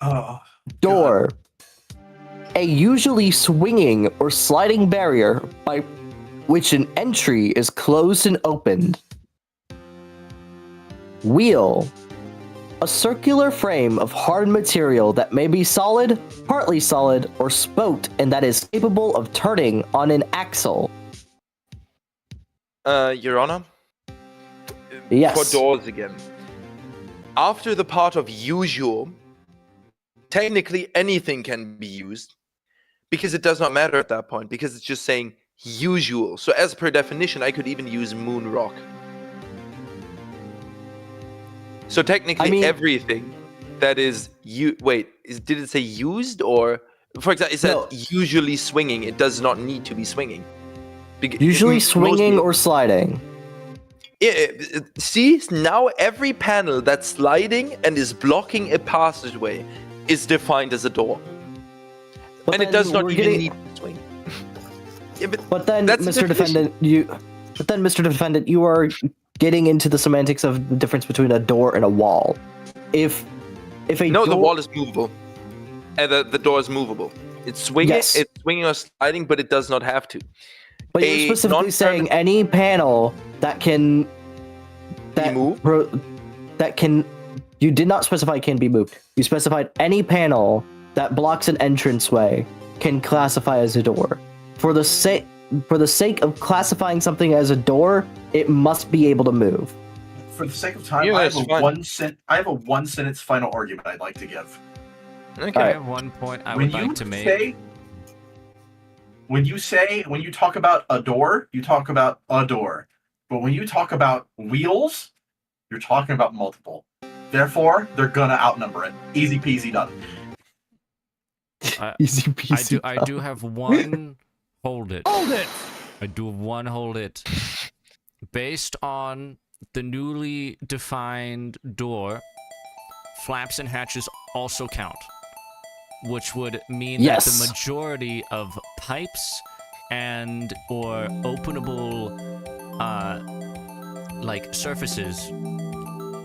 Oh, Door. A usually swinging or sliding barrier by which an entry is closed and opened. Wheel. A circular frame of hard material that may be solid, partly solid, or spoked and that is capable of turning on an axle. Your Honor? Yes. For doors again. After the part of usual, technically anything can be used because it does not matter at that point because it's just saying usual. So as per definition, I could even use moon rock. So technically everything that is did it say used or for example it said No. usually swinging, it does not need to be swinging. Usually swinging or sliding. See, now every panel that's sliding and is blocking a passageway is defined as a door. But and it then does not we're even getting- need to swing. Yeah, But then, that's the Mr. definition. Defendant, you are getting into the semantics of the difference between a door and a wall. If a No, door, the wall is movable. And the door is movable. It's swinging, Yes. it's swinging or sliding, but it does not have to. but you're a specifically saying any panel that can Be moved? You did not specify can be moved. You specified any panel that blocks an entranceway can classify as a door. For the sake of classifying something as a door, it must be able to move. for the sake of time, Yeah, I have that's a fine. I have a one-sentence final argument I'd like to give. Okay. I have one point I would like to make. When you talk about a door, you talk about a door. But when you talk about wheels, you're talking about multiple. Therefore, they're gonna outnumber it. Easy peasy done. Easy peasy. I do have one. Hold it. Hold it. I do have one. Hold it. Based on the newly defined door, flaps and hatches also count, which would mean that the Yes. majority of pipes and or openable surfaces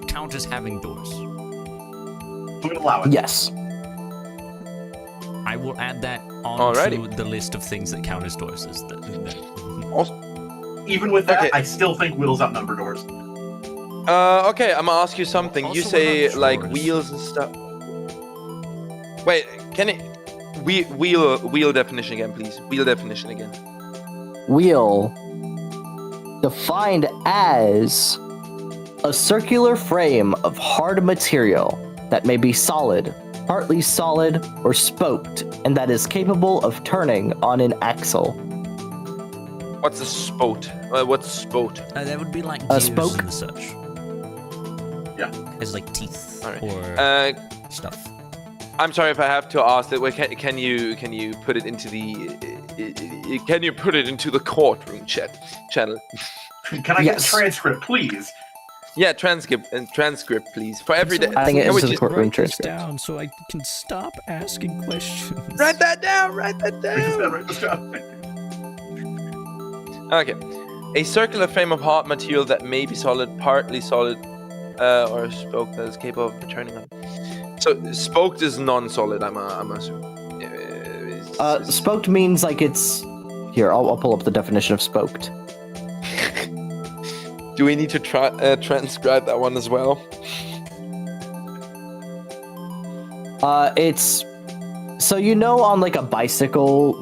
count as having doors. Who would allow it? Yes. I will add that onto Alrighty. the list of things that count as doors. Even with that, Okay. I still think wheels outnumber doors. Okay, I'm gonna ask you something. You Also, say what about like drawers? wheels and stuff. Wait, can it wheel definition again, please? Wheel definition again. Wheel, defined as a circular frame of hard material that may be solid, partly solid, or spoked, and that is capable of turning on an axle. What's a spout? What's spout? That would be like A gears spoke? and such. Yeah. As like teeth Alright. or stuff. I'm sorry if I have to ask that. Wait, can you put it into the courtroom channel? Can I get a Yes. transcript, please? Yeah, transcript, please. For every day. I think it Can we is in the just courtroom Write this transcript. down so I can stop asking questions. write that down. Write that We just gotta down. write this down. Okay, a circular frame of hard material that may be solid, partly solid, or spoke that is capable of turning on. So spoked is non-solid. I'm assuming. Spoked means like it's. Here, I'll pull up the definition of spoked. Do we need to transcribe that one as well? It's. So you know on like a bicycle,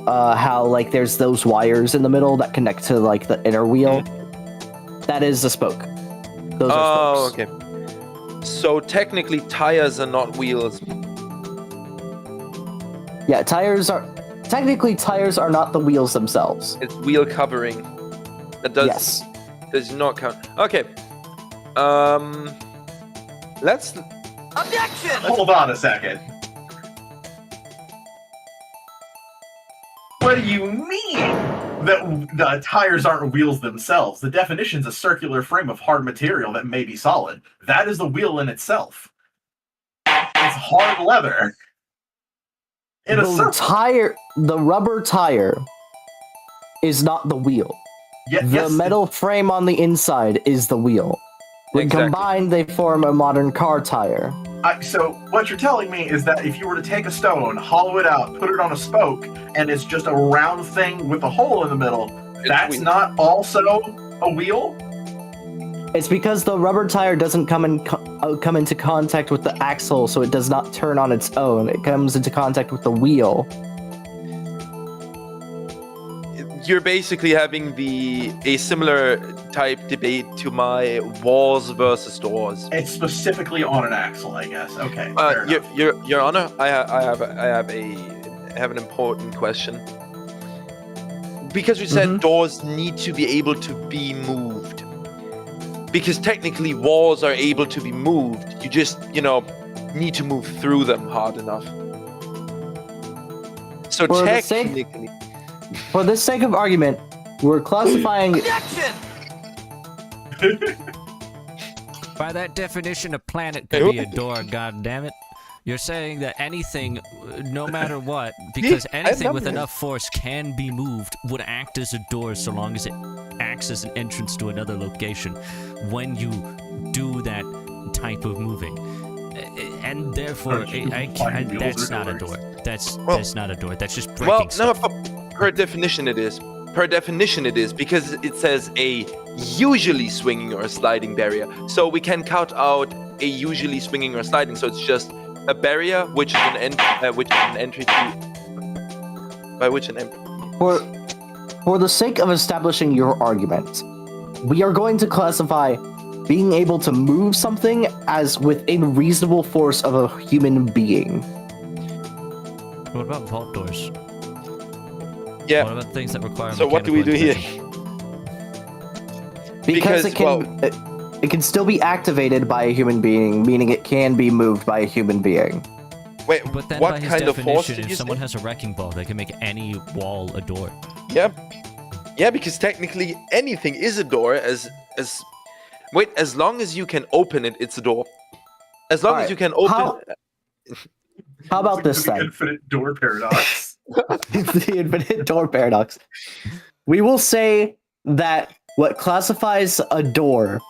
how like there's those wires in the middle that connect to like the inner wheel? That is a spoke. Those are Oh, spokes. okay. So technically, tires are not wheels. Yeah, tires are not the wheels themselves. It's wheel covering. That Yes. does not count. Okay. Let's. Objection! Hold on a second. What do you mean? the tires aren't wheels themselves. The definition's a circular frame of hard material that may be solid. That is the wheel in itself. It's hard leather. In a circle. The rubber tire is not the wheel. The metal frame on the inside is the wheel. When combined, they form a modern car tire. So what you're telling me is that if you were to take a stone, hollow it out, put it on a spoke, and it's just a round thing with a hole in the middle, that's not also a wheel? It's because the rubber tire doesn't come into contact with the axle, so it does not turn on its own. It comes into contact with the wheel. You're basically having a similar type debate to my walls versus doors. It's specifically on an axle, I guess. Okay. Your Honor, I have an important question. Because we said doors need to be able to be moved. Because technically walls are able to be moved. You just, need to move through them hard enough. So technically... For the sake of argument, we're classifying... Objection! By that definition, a planet could be a door, goddammit. You're saying that anything, no matter what, because anything with enough force can be moved, would act as a door so long as it acts as an entrance to another location when you do that type of moving. And therefore, that's not a door. That's not a door. That's just breaking stuff. Per definition it is. Per definition it is, because it says a usually swinging or sliding barrier. So we can count out a usually swinging or sliding. So it's just a barrier, which is an entry to... By which an entry... For the sake of establishing your argument, we are going to classify being able to move something as within reasonable force of a human being. What about vault doors? Yeah. What about things that require... So what do we do here? Because it can still be activated by a human being, meaning it can be moved by a human being. Wait, but then what by his kind of force definition, did you if someone say? has a wrecking ball, they can make any wall a door. Yeah. Yeah, because technically anything is a door as long as you can open it, it's a door. As long as you can open... How about this the then? infinite door paradox. The infinite door paradox. We will say that what classifies a door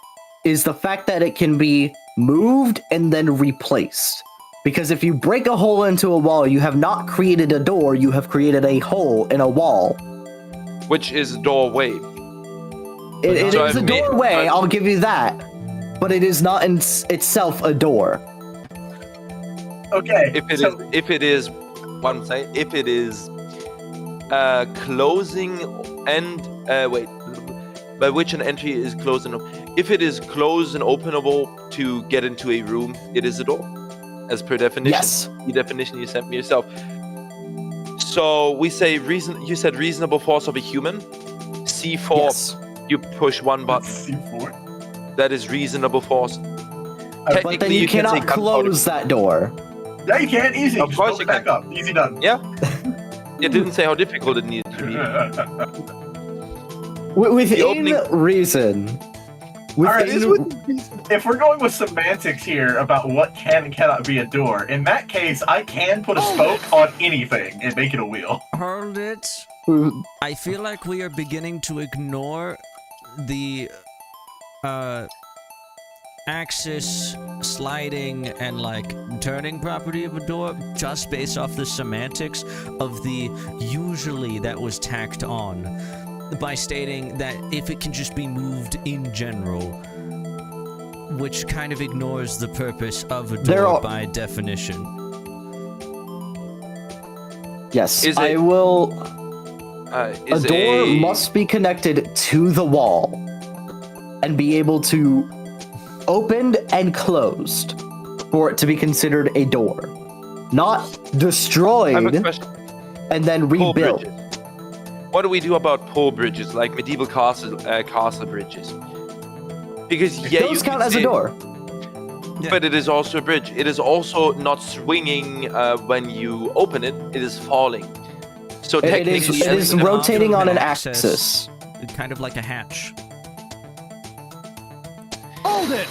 is the fact that it can be moved and then replaced. Because if you break a hole into a wall, you have not created a door, you have created a hole in a wall. Which is a doorway. It is a doorway, I'll give you that. But it is not in itself a door. Okay. If it is closing and by which an entry is closed and if it is closed and openable to get into a room, it is a door, as per definition. Yes. The definition you sent me yourself. So we say you said reasonable force of a human. C4. Yes. You push one button. C4. That is reasonable force. But then you cannot close that door. Yeah, you can. Easy. Of course you back can. up. Easy done. Yeah. It didn't say how difficult it needed to be. Within reason. If we're going with semantics here about what can and cannot be a door, in that case, I can put a spoke on anything and make it a wheel. Hold it. I feel like we are beginning to ignore the axis sliding and turning property of a door just based off the semantics of the usually that was tacked on by stating that if it can just be moved in general, which kind of ignores the purpose of a door by definition. Yes, I will... a door must be connected to the wall and be able to opened and closed for it to be considered a door. Not destroyed and then rebuilt. What do we do about pole bridges, like medieval castle bridges? Because those count as a door. But it is also a bridge. It is also not swinging when you open it. It is falling. So It technically, is It's swinging off rotating of on an axis. axis. Kind of like a hatch. Hold it!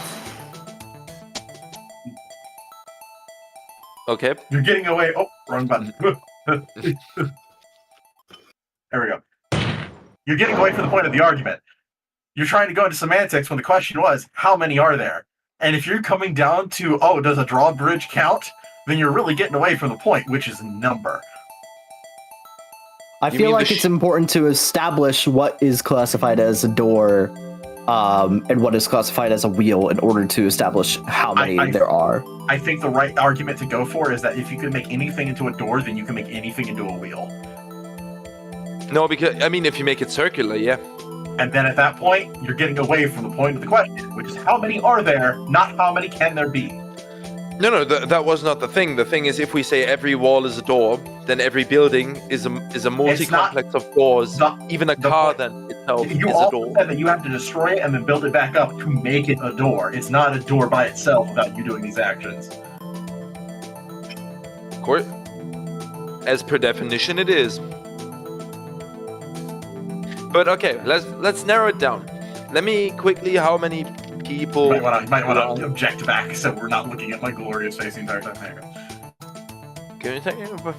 okay. You're getting away. Oh, wrong button. There we go. You're getting away from the point of the argument. You're trying to go into semantics when the question was, how many are there? And if you're coming down to, oh, does a drawbridge count? Then you're really getting away from the point, which is number. I You feel mean the like it's important to establish what is classified as a door, and what is classified as a wheel in order to establish how many there are. I think the right argument to go for is that if you can make anything into a door, then you can make anything into a wheel. No, because I mean, if you make it circular, yeah. And then at that point, you're getting away from the point of the question, which is how many are there, not how many can there be. No, that was not the thing. The thing is, if we say every wall is a door, then every building is a multi-complex of doors. Even a car then itself You is a also door. said that you have to destroy it and then build it back up to make it a door. It's not a door by itself without you doing these actions. Of course, as per definition, it is. But okay, let's narrow it down. Let me quickly. How many people? You might want to object back so we're not looking at my glorious face the entire time. There you go. Can you take it?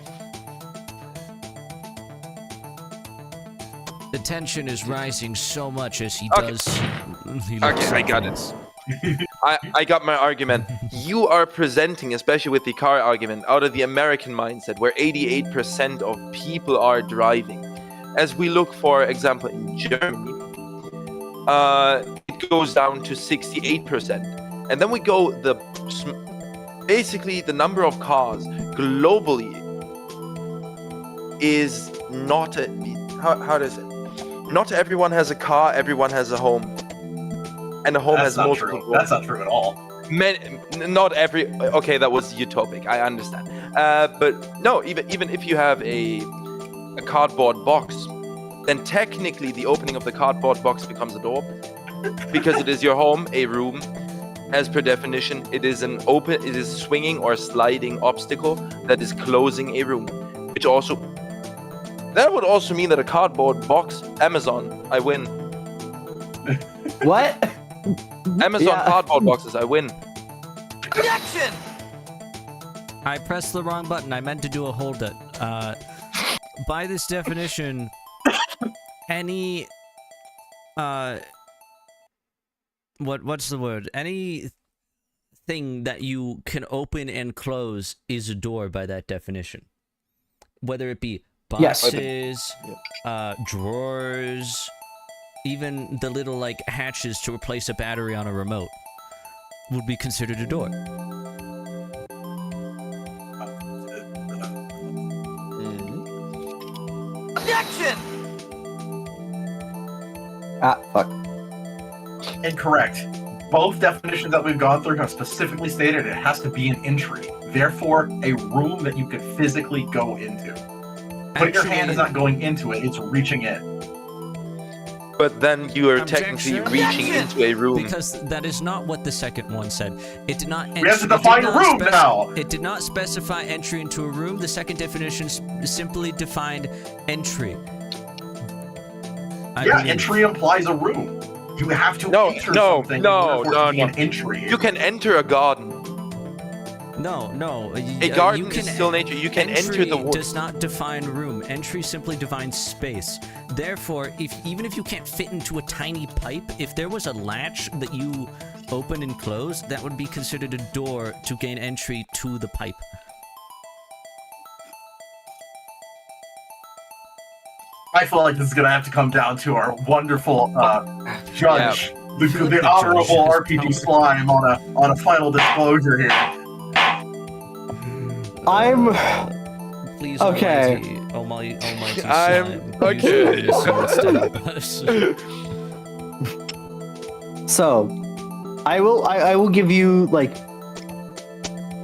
The tension is rising so much as he Okay. does. Okay, I got it. I got my argument. You are presenting, especially with the car argument, out of the American mindset, where 88% of people are driving. As we look, for example, in Germany, it goes down to 68%. And then we go basically the number of cars globally is not how does it? Not everyone has a car, everyone has a home. And a home That's has not multiple true. That's not true at all. Not every. Okay, that was utopic. I understand. But no, even if you have a cardboard box, then technically the opening of the cardboard box becomes a door, because it is your home, a room. As per definition, it is swinging or sliding obstacle that is closing a room, which also. That would also mean that a cardboard box, Amazon, I win. What? Amazon Yeah. cardboard boxes, I win. Objection! I pressed the wrong button. I meant to do a hold it. By this definition, any what's the word? Any thing that you can open and close is a door by that definition. Whether it be Yes. boxes, drawers, even the little like hatches to replace a battery on a remote would be considered a door. Objection! Ah, fuck. Incorrect. Both definitions that we've gone through have specifically stated it has to be an entry. Therefore, a room that you could physically go into. Putting your hand is not going into it, it's reaching in. But then you are technically Objection. reaching into a room. Because that is not what the second one said. It did not. We have to define room now! It did not specify entry into a room. The second definition simply defined entry. I believe. Entry implies a room. You have to enter something in order for it to be an entry. You can enter a garden. No. A garden is still nature. You can enter the woods. Does not define room. Entry simply defines space. Therefore, even if you can't fit into a tiny pipe, if there was a latch that you open and close, that would be considered a door to gain entry to the pipe. I feel like this is going to have to come down to our wonderful judge, the honorable RPG Slime, on a final disclosure here. I'm Please, Okay. Almighty I'm slime, okay. use your sword instead of us. so. I will give you like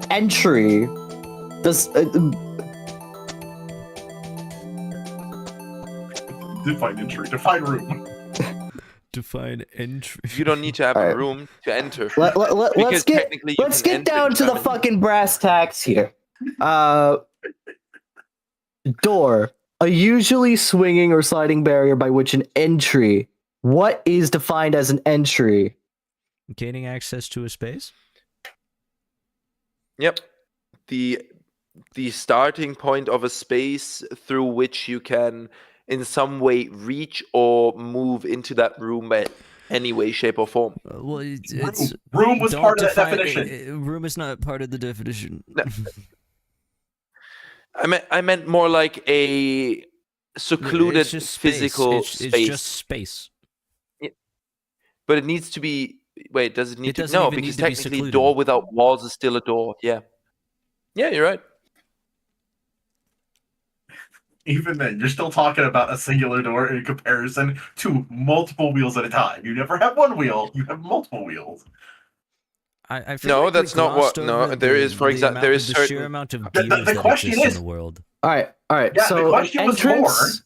entry. Does Define entry. Define room. Define entry. You don't need to have Alright. a room to enter. let's Because get technically you let's can get enter down to the Germany. fucking brass tacks here. Door. A usually swinging or sliding barrier by which an entry. What is defined as an entry? Gaining access to a space? Yep. The starting point of a space through which you can in some way reach or move into that room by any way, shape, or form. Well, it's Room was don't part of that define- definition. room is not part of the definition. No. I meant more like a secluded It's just space. physical It's space. just space. But it needs to be. Wait, does it need It to? doesn't No, even because need to be technically, secluded. door without walls is still a door. Yeah. Yeah, you're right. Even then, you're still talking about a singular door in comparison to multiple wheels at a time. You never have one wheel; you have multiple wheels. I feel No, like we that's not what- glossed no, over there the- is, for the exa- amount- there is the sheer certain- amount of The- gears the that question exist in is- the world. All right. Yeah, the So question was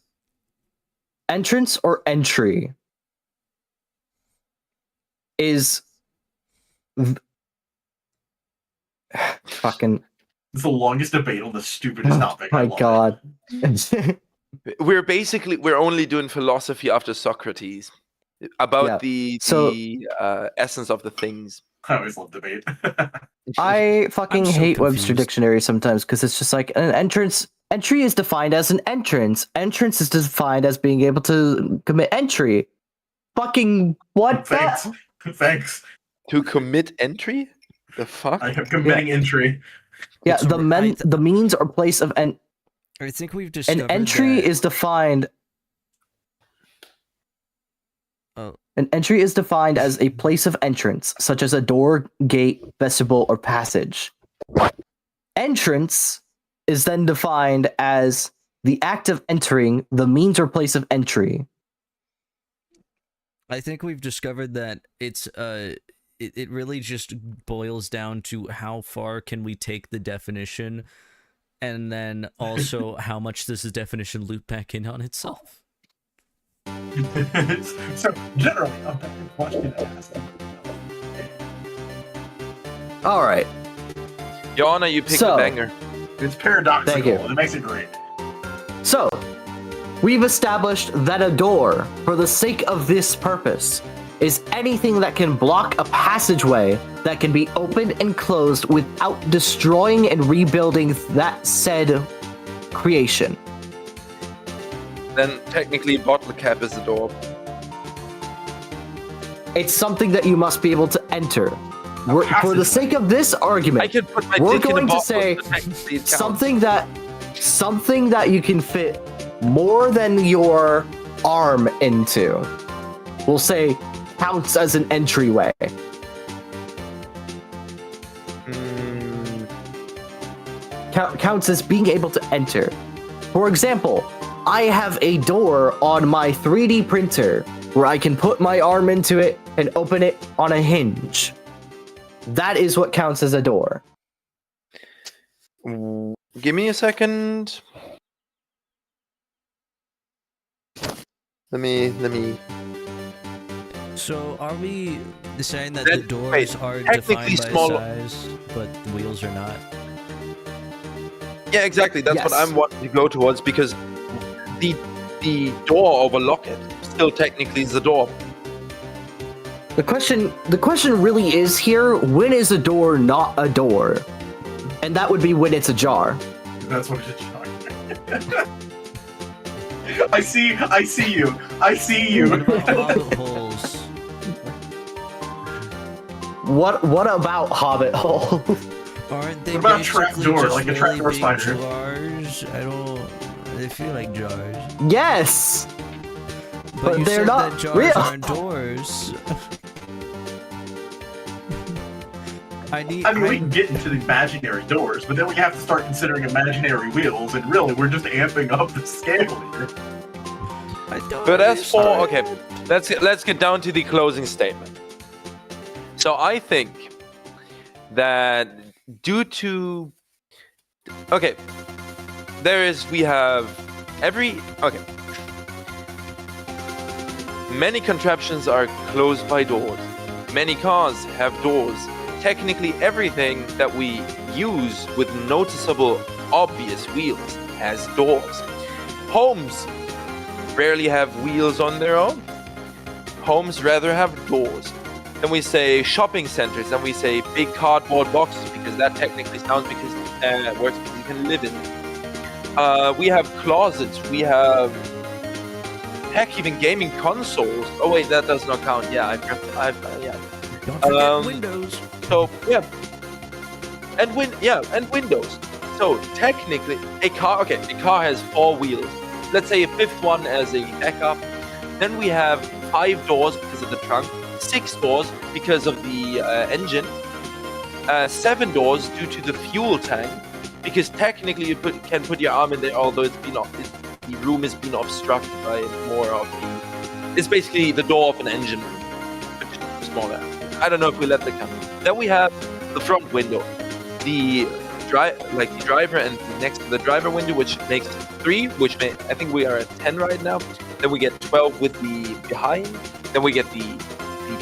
entrance or entry is fucking. It's the longest debate on the stupidest topic. I My love God. We're only doing philosophy after Socrates about Yeah, the so- essence of the things. it. I always love debate. I fucking I'm so hate Webster confused. Dictionary sometimes because it's just like an entrance. Entry is defined as an entrance. Entrance is defined as being able to commit entry. Fucking what? Thanks. Thanks. To commit entry? The fuck? I am committing entry. Yeah, It's the means or place of I think we've discovered an entry that- is defined. Oh. An entry is defined as a place of entrance, such as a door, gate, vestibule, or passage. Entrance is then defined as the act of entering, the means or place of entry. I think we've discovered that it's it really just boils down to how far can we take the definition, and then also how much does the definition loop back in on itself. So, generally, a better question to ask. All right. Your Honor, you picked So- a banger. It's paradoxical, Thank you. and it makes it great. So, we've established that a door, for the sake of this purpose, is anything that can block a passageway that can be opened and closed without destroying and rebuilding that said creation. Then technically, bottle cap is a door. It's something that you must be able to enter. For the passageway. sake of this I argument, can put my We're dick in a going to bottle. say so technically it counts. something that you can fit more than your arm into. We'll say counts as an entryway. Mm, Counts as being able to enter. For example, I have a door on my 3D printer where I can put my arm into it and open it on a hinge. That is what counts as a door. give me a second. Let me. So are we saying that Then- the doors wait, are technically defined by small- size, but the wheels are not? Yeah, exactly. That's what Yes. I'm wanting to go towards because the door over locket still technically is a door. The question really is here, when is a door not a door? And that would be when it's ajar. That's what it's showing. I see you. I see you. What about hobbit holes? What about Hobbit Hole? Aren't they What about basically trapdoor, just like a really trapdoor big spider? jars? I don't. They feel like jars. Yes! But you they're said not that jars real. aren't doors. I I mean, we can get into the imaginary doors, but then we have to start considering imaginary wheels, and really, we're just amping up the scale here. I don't But as for Alright. okay, let's get down to the closing statement. So I think that due to we have many contraptions are closed by doors. Many cars have doors. Technically, everything that we use with noticeable, obvious wheels has doors. Homes rarely have wheels on their own. Homes rather have doors. Then we say shopping centers. Then we say big cardboard boxes because that technically sounds because works because you can live in it. We have closets. We have heck even gaming consoles. Oh wait, that does not count. Yeah, yeah. Don't forget Windows. So yeah, and windows. So technically, a car has 4 wheels. Let's say a 5th one as a backup. Then we have 5 doors because of the trunk, 6 doors because of the engine, 7 doors due to the fuel tank, because technically you can put your arm in there, although the room has been obstructed by more of the. It's basically the door of an engine room, which is smaller. I don't know if we let that count. Then we have the front window, the driver and next to the driver window, which makes 3, I think we are at 10 right now. Then we get 12 with the behind. Then we get the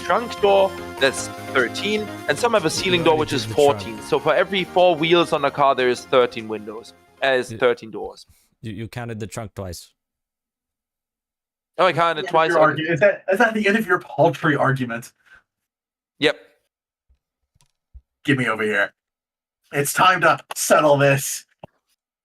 trunk door, that's 13. And some have a ceiling door, which is 14. So for every 4 wheels on a car, there is 13 windows. As 13 doors. You counted the trunk twice. Oh, I counted twice. Is that the end of your paltry argument? Yep. Get me over here. It's time to settle this.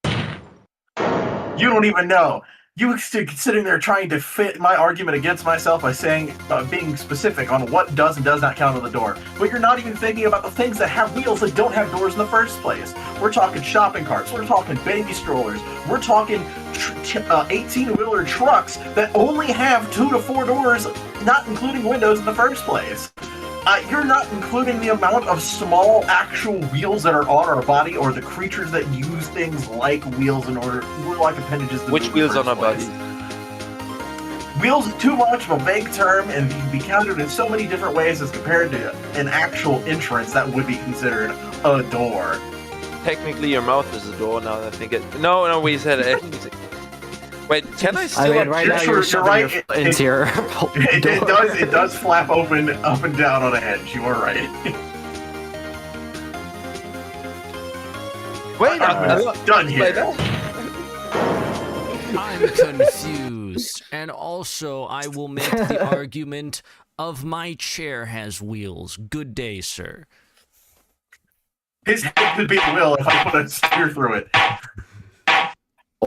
You don't even know. You sitting there trying to fit my argument against myself by saying, being specific on what does and does not count on the door. But you're not even thinking about the things that have wheels that don't have doors in the first place. We're talking shopping carts. We're talking baby strollers. We're talking 18-wheeler trucks that only have 2 to 4 doors, not including windows in the first place. You're not including the amount of small actual wheels that are on our body, or the creatures that use things like wheels in order, or like appendages. Which wheels on our body? Wheels is too much of a vague term and can be counted in so many different ways as compared to an actual entrance that would be considered a door. Technically, your mouth is a door. Now that I think it. No, we said it. Wait, can I still? I mean, right now you're right. Into your it does flap open up and down on a hedge. You are right. Wait, done here. I'm confused. And also, I will make the argument of my chair has wheels. Good day, sir. His head could be a wheel if I put a spear through it.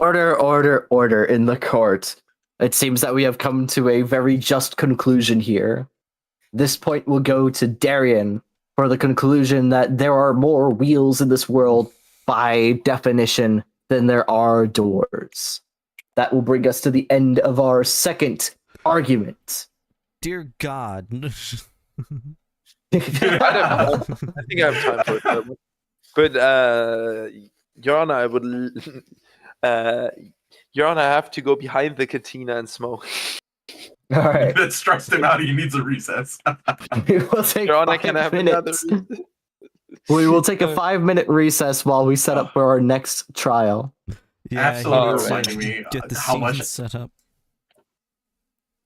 Order in the court. It seems that we have come to a very just conclusion here. This point will go to Darian for the conclusion that there are more wheels in this world by definition than there are doors. That will bring us to the end of our second argument. Dear God. I think I have time for it. But, Your Honor, I would... Your Honor, I have to go behind the cantina and smoke. All right. That stressed him out. He needs a recess. We will take Your Honor, 5 can I have minutes. another? We will take a 5-minute recess while we set up for our next trial. Yeah, Absolutely he reminding me get the how scene much. set up.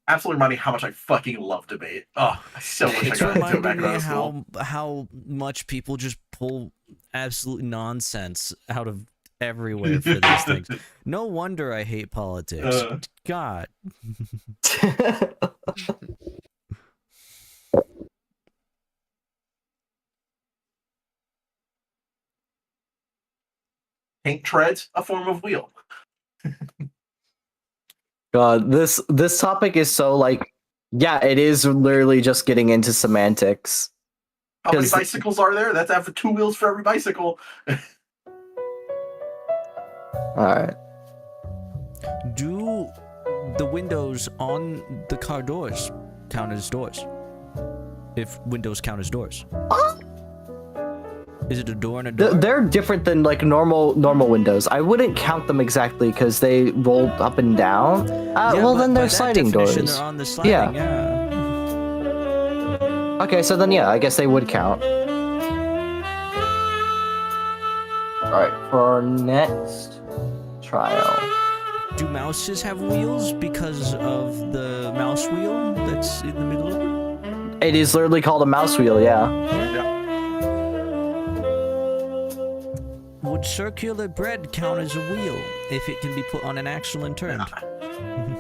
Absolutely reminding me how much I fucking love debate. Oh, I so wish It's I got into it back reminding in me school. how much people just pull absolute nonsense out of everywhere for these things. No wonder I hate politics. God. Paint treads, a form of wheel. God, this topic is so yeah, it is literally just getting into semantics. How many 'Cause- bicycles are there? That's after 2 wheels for every bicycle. All right. Do the windows on the car doors count as doors? If windows count as doors. Is it a door and a door? They're different than normal windows. I wouldn't count them exactly because they roll up and down. Yeah, well, but then by they're that sliding definition, doors. They're on the sliding, yeah. Okay, so then yeah, I guess they would count. All right, for our next trial. Do mouses have wheels because of the mouse wheel that's in the middle of it? It is literally called a mouse wheel, yeah. Would circular bread count as a wheel if it can be put on an axle and turned?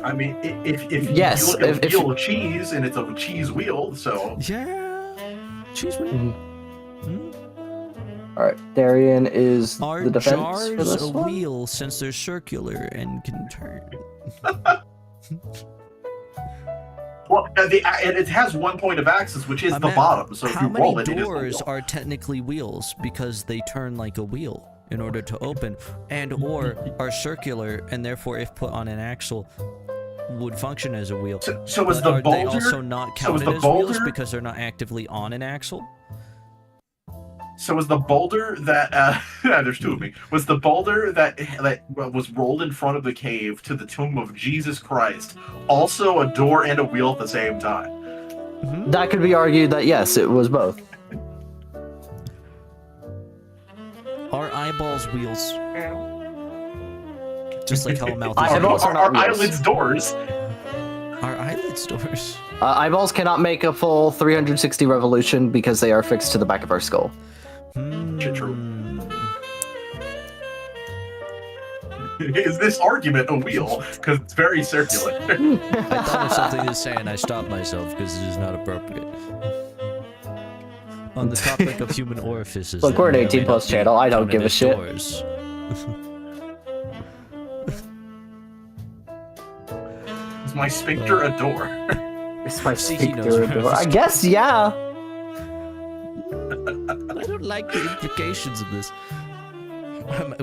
I mean, if Yes, you look at if a wheel of cheese and it's a cheese wheel, so Yeah. Cheese wheel. Mhm. All right, Darian is Are the defense for jars this a one. wheel since they're circular and can turn? well, and it has one point of axis, which is I the meant, bottom. So if how you roll many it, it is the doors wheel. are technically wheels because they turn like a wheel in order to open, and or are circular and therefore, if put on an axle, would function as a wheel? So is But the are they boulder? also not so is counted the as wheels boulder? because they're not actively on an axle? So was the boulder that there's two of me? Was the boulder that was rolled in front of the cave to the tomb of Jesus Christ also a door and a wheel at the same time? That could be argued that yes, it was both. Are eyeballs wheels? Just like how a mouth is Eyeballs wheels. are not wheels. eyelids doors? Are eyelids doors? Eyeballs cannot make a full 360 revolution because they are fixed to the back of our skull. True. Is this argument a wheel? Because it's very circular. I thought of something to say and I stopped myself because it is not appropriate. On the topic of human orifices. Look, that we're an may or 18 may plus not be channel, I don't counted give a as shit. doors. Is my sphincter a door? It's my See, he sphincter knows door. where I guess, yeah. I don't like the implications of this.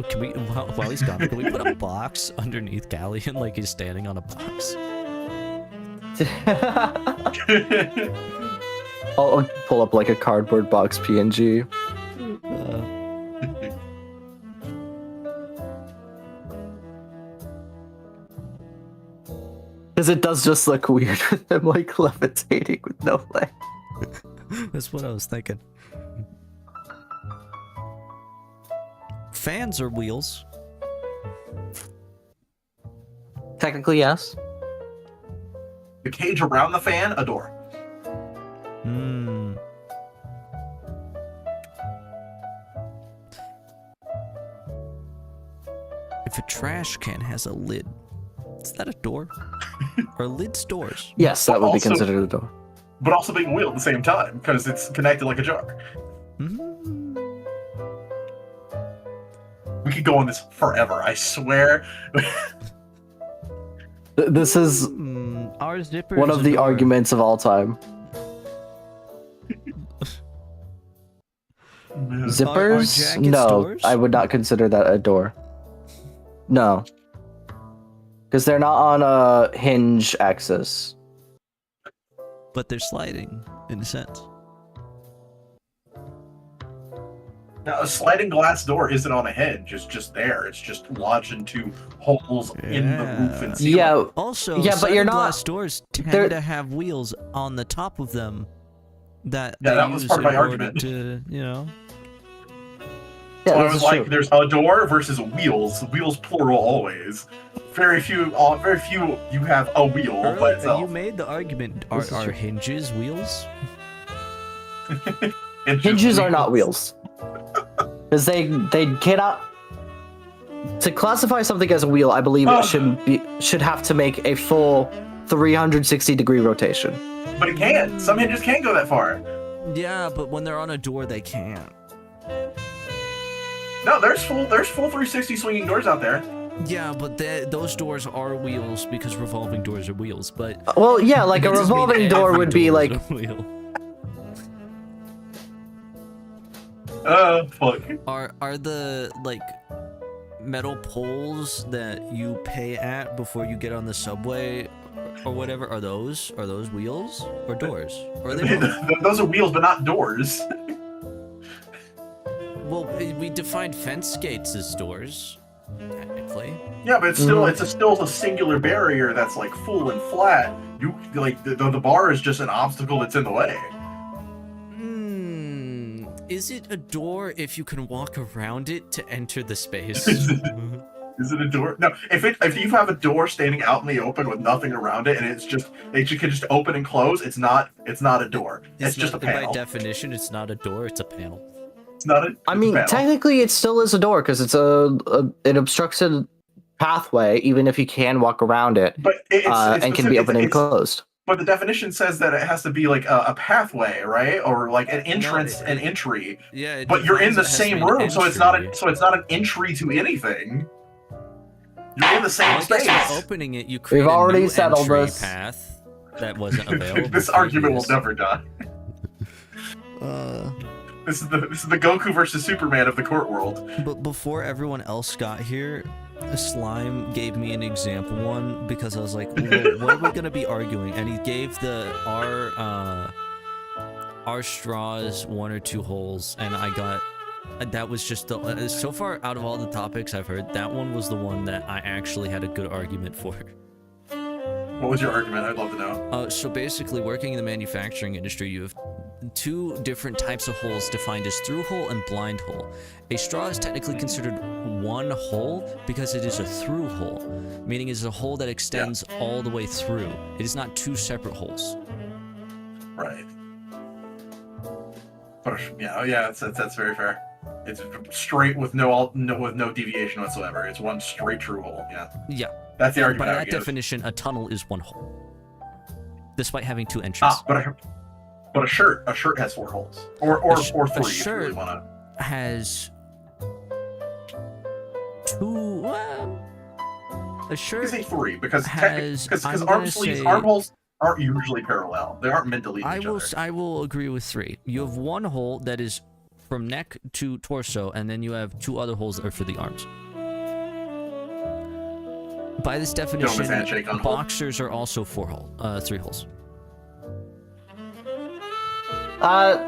Can we, while he's gone, can we put a box underneath Galleon like he's standing on a box? I'll pull up like a cardboard box PNG. Because it does just look weird with them like levitating with no leg. That's what I was thinking. Fans are wheels. Technically, yes. The cage around the fan, a door. Hmm. If a trash can has a lid, is that a door? Are lids doors? Yes, that would be Also- considered a door. But also being a wheel at the same time, because it's connected like a jar. Hmm. We could go on this forever, I swear. This is Our zipper one is of a the door. arguments of all time. Zippers? jackets No, doors? I would not consider that a door. No. Because they're not on a hinge axis. But they're sliding, in a sense. Now, a sliding glass door isn't on a hinge, it's just there. It's just lodged into holes in the roof and ceiling. Yeah, Also, Yeah, but you're sliding not- glass doors they're- tend to have wheels on the top of them that Yeah, they that was use part of my in order argument. To, you know. yeah, So I this was is like, true. there's a door versus wheels. Wheels plural always. Very few you have a wheel by Earlier, itself. you made the argument, are, This is are true. hinges wheels? It's just Hinges are not wheels. Because they cannot. To classify something as a wheel, I believe it should have to make a full 360-degree rotation. But it can't. Some hinges can't go that far. Yeah, but when they're on a door, they can't. No, there's full 360 swinging doors out there. Yeah, but those doors are wheels because revolving doors are wheels, but... Well, yeah, like a It doesn't mean revolving door every would be door is like. a wheel. Fuck. Are the, like, metal poles that you pay at before you get on the subway or whatever, are those wheels or doors? Or are they both? Those are wheels, but not doors. Well, we defined fence gates as doors, technically. Yeah, but it's still a singular barrier that's like full and flat. You like the bar is just an obstacle that's in the way. Is it a door if you can walk around it to enter the space? Is it a door? No. If you have a door standing out in the open with nothing around it, and it can just open and close, it's not a door. It's just a By panel. definition, it's not a door, it's a panel. It's not a. I mean, technically, it still is a door because it's it obstructs a pathway, even if you can walk around it, but and can be open and closed. But the definition says that it has to be like a pathway, right, or like an entrance, an entry. Yeah. But you're in the same room, so it's not an entry to anything. You're in the same space. By opening it, you create We've already a new settled entry this. path that wasn't available. This argument will previous. never die. This is the Goku versus Superman of the court world. But before everyone else got here, Slime gave me an example one because I was like, well, what are we gonna be arguing? And he gave our straws 1 or 2 holes, and I got that was just the so far out of all the topics I've heard, that one was the one that I actually had a good argument for. What was your argument? I'd love to know. So basically, working in the manufacturing industry, you have 2 different types of holes defined as through hole and blind hole. A straw is technically considered one hole because it is a through hole, meaning it is a hole that extends all the way through. It is not 2 separate holes. Right. Yeah, that's very fair. It's straight with no deviation whatsoever. It's one straight true hole. Yeah. Yeah. That's the argument. By I that would give. definition, a tunnel is 1 hole, despite having 2 entries. But a shirt has 4 holes, or 3 if you really wanna. Has 2. Well, a shirt. I say 3 because has- because I'm arm gonna sleeves, say- arm holes aren't usually parallel. They aren't meant to lead each other. I will agree with 3. You have 1 hole that is from neck to torso, and then you have 2 other holes that are for the arms. By this definition, handshake on hold. boxers are also 3 holes.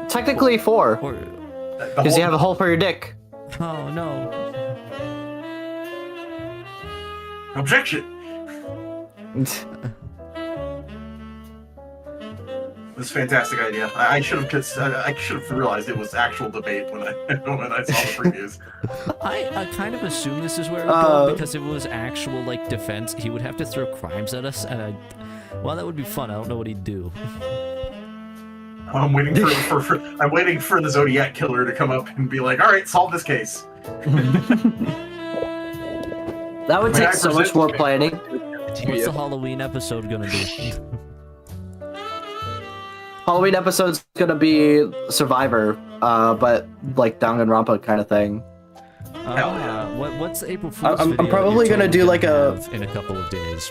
Technically 4, Or because you have a hole for your dick. oh no. Objection. This is a fantastic idea. I should have realized it was actual debate when I saw the previews. I kind of assumed this is where it would go because if it was actual like defense, he would have to throw crimes at us, and well, that would be fun. I don't know what he'd do. I'm waiting for the Zodiac killer to come up and be like, "All right, solve this case." That would take so much more planning. What's the Halloween episode gonna be? Halloween episode's gonna be Survivor, but like Danganronpa kind of thing. Hell yeah. What's the April Fool's I'm video probably you're gonna do totally like a- have in a couple of days.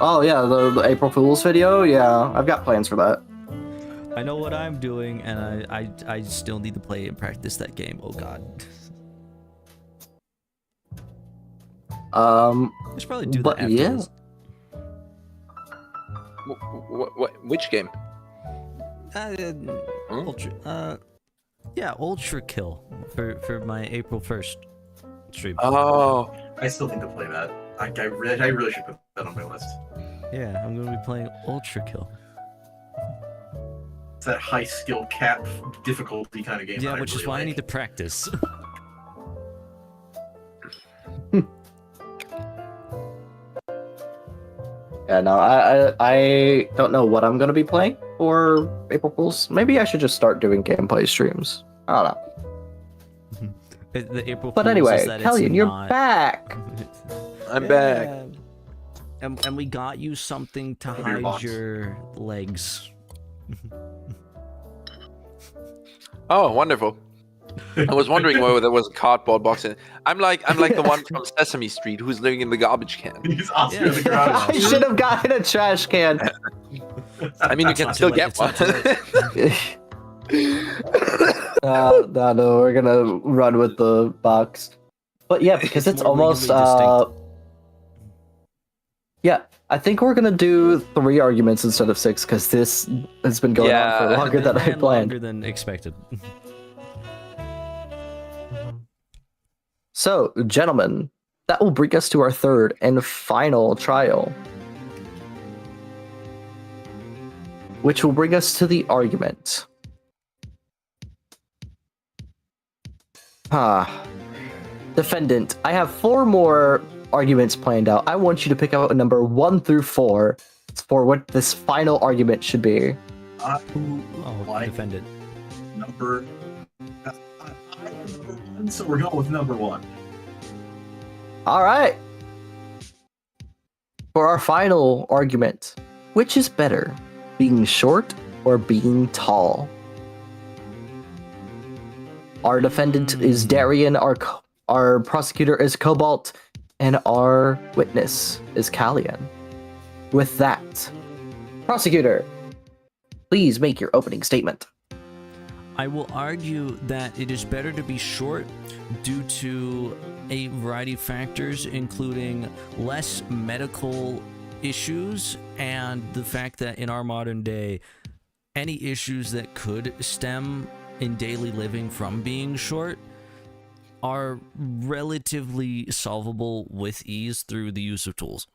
Oh yeah, the April Fool's video. Yeah, I've got plans for that. I know what I'm doing, and I still need to play and practice that game. Oh god. I should probably do but that after yeah. this. Which game? Ultra. Yeah, Ultra Kill for my April 1st stream. Oh, I still need to play that. I really should put that on my list. Yeah, I'm gonna be playing Ultra Kill. It's that high skill cap difficulty kind of game. Yeah, that which is really why I like. need to practice. Yeah, no, I don't know what I'm gonna be playing for April Fools. Maybe I should just start doing gameplay streams. I don't know. The April But Fools anyway, is that it's Kellyan, you're not- back. I'm back. Yeah. And we got you something to Over your hide box. your legs. Oh, wonderful. I was wondering whether there was a cardboard box in it. I'm like the one from Sesame Street who's living in the garbage can. He's Oscar Yeah. the Garage. I should have gotten a trash can. I mean, you can not still too get late, one. No, we're gonna run with the box. But yeah, because it's more almost legally distinct. yeah, I think we're gonna do 3 arguments instead of 6 because this has been going on for Yeah. longer than I And planned. longer than expected. So, gentlemen, that will bring us to our 3rd and final trial, which will bring us to the argument. Defendant, I have 4 more arguments planned out. I want you to pick out a number 1 through 4 for what this final argument should be. Oh, Like- defendant. number. I am number one, so we're going with number one. All right. For our final argument, which is better, being short or being tall? Our defendant is Darian, our prosecutor is Cobalt, and our witness is Callian. With that, prosecutor, please make your opening statement. I will argue that it is better to be short due to a variety of factors, including less medical issues and the fact that in our modern day, any issues that could stem in daily living from being short are relatively solvable with ease through the use of tools.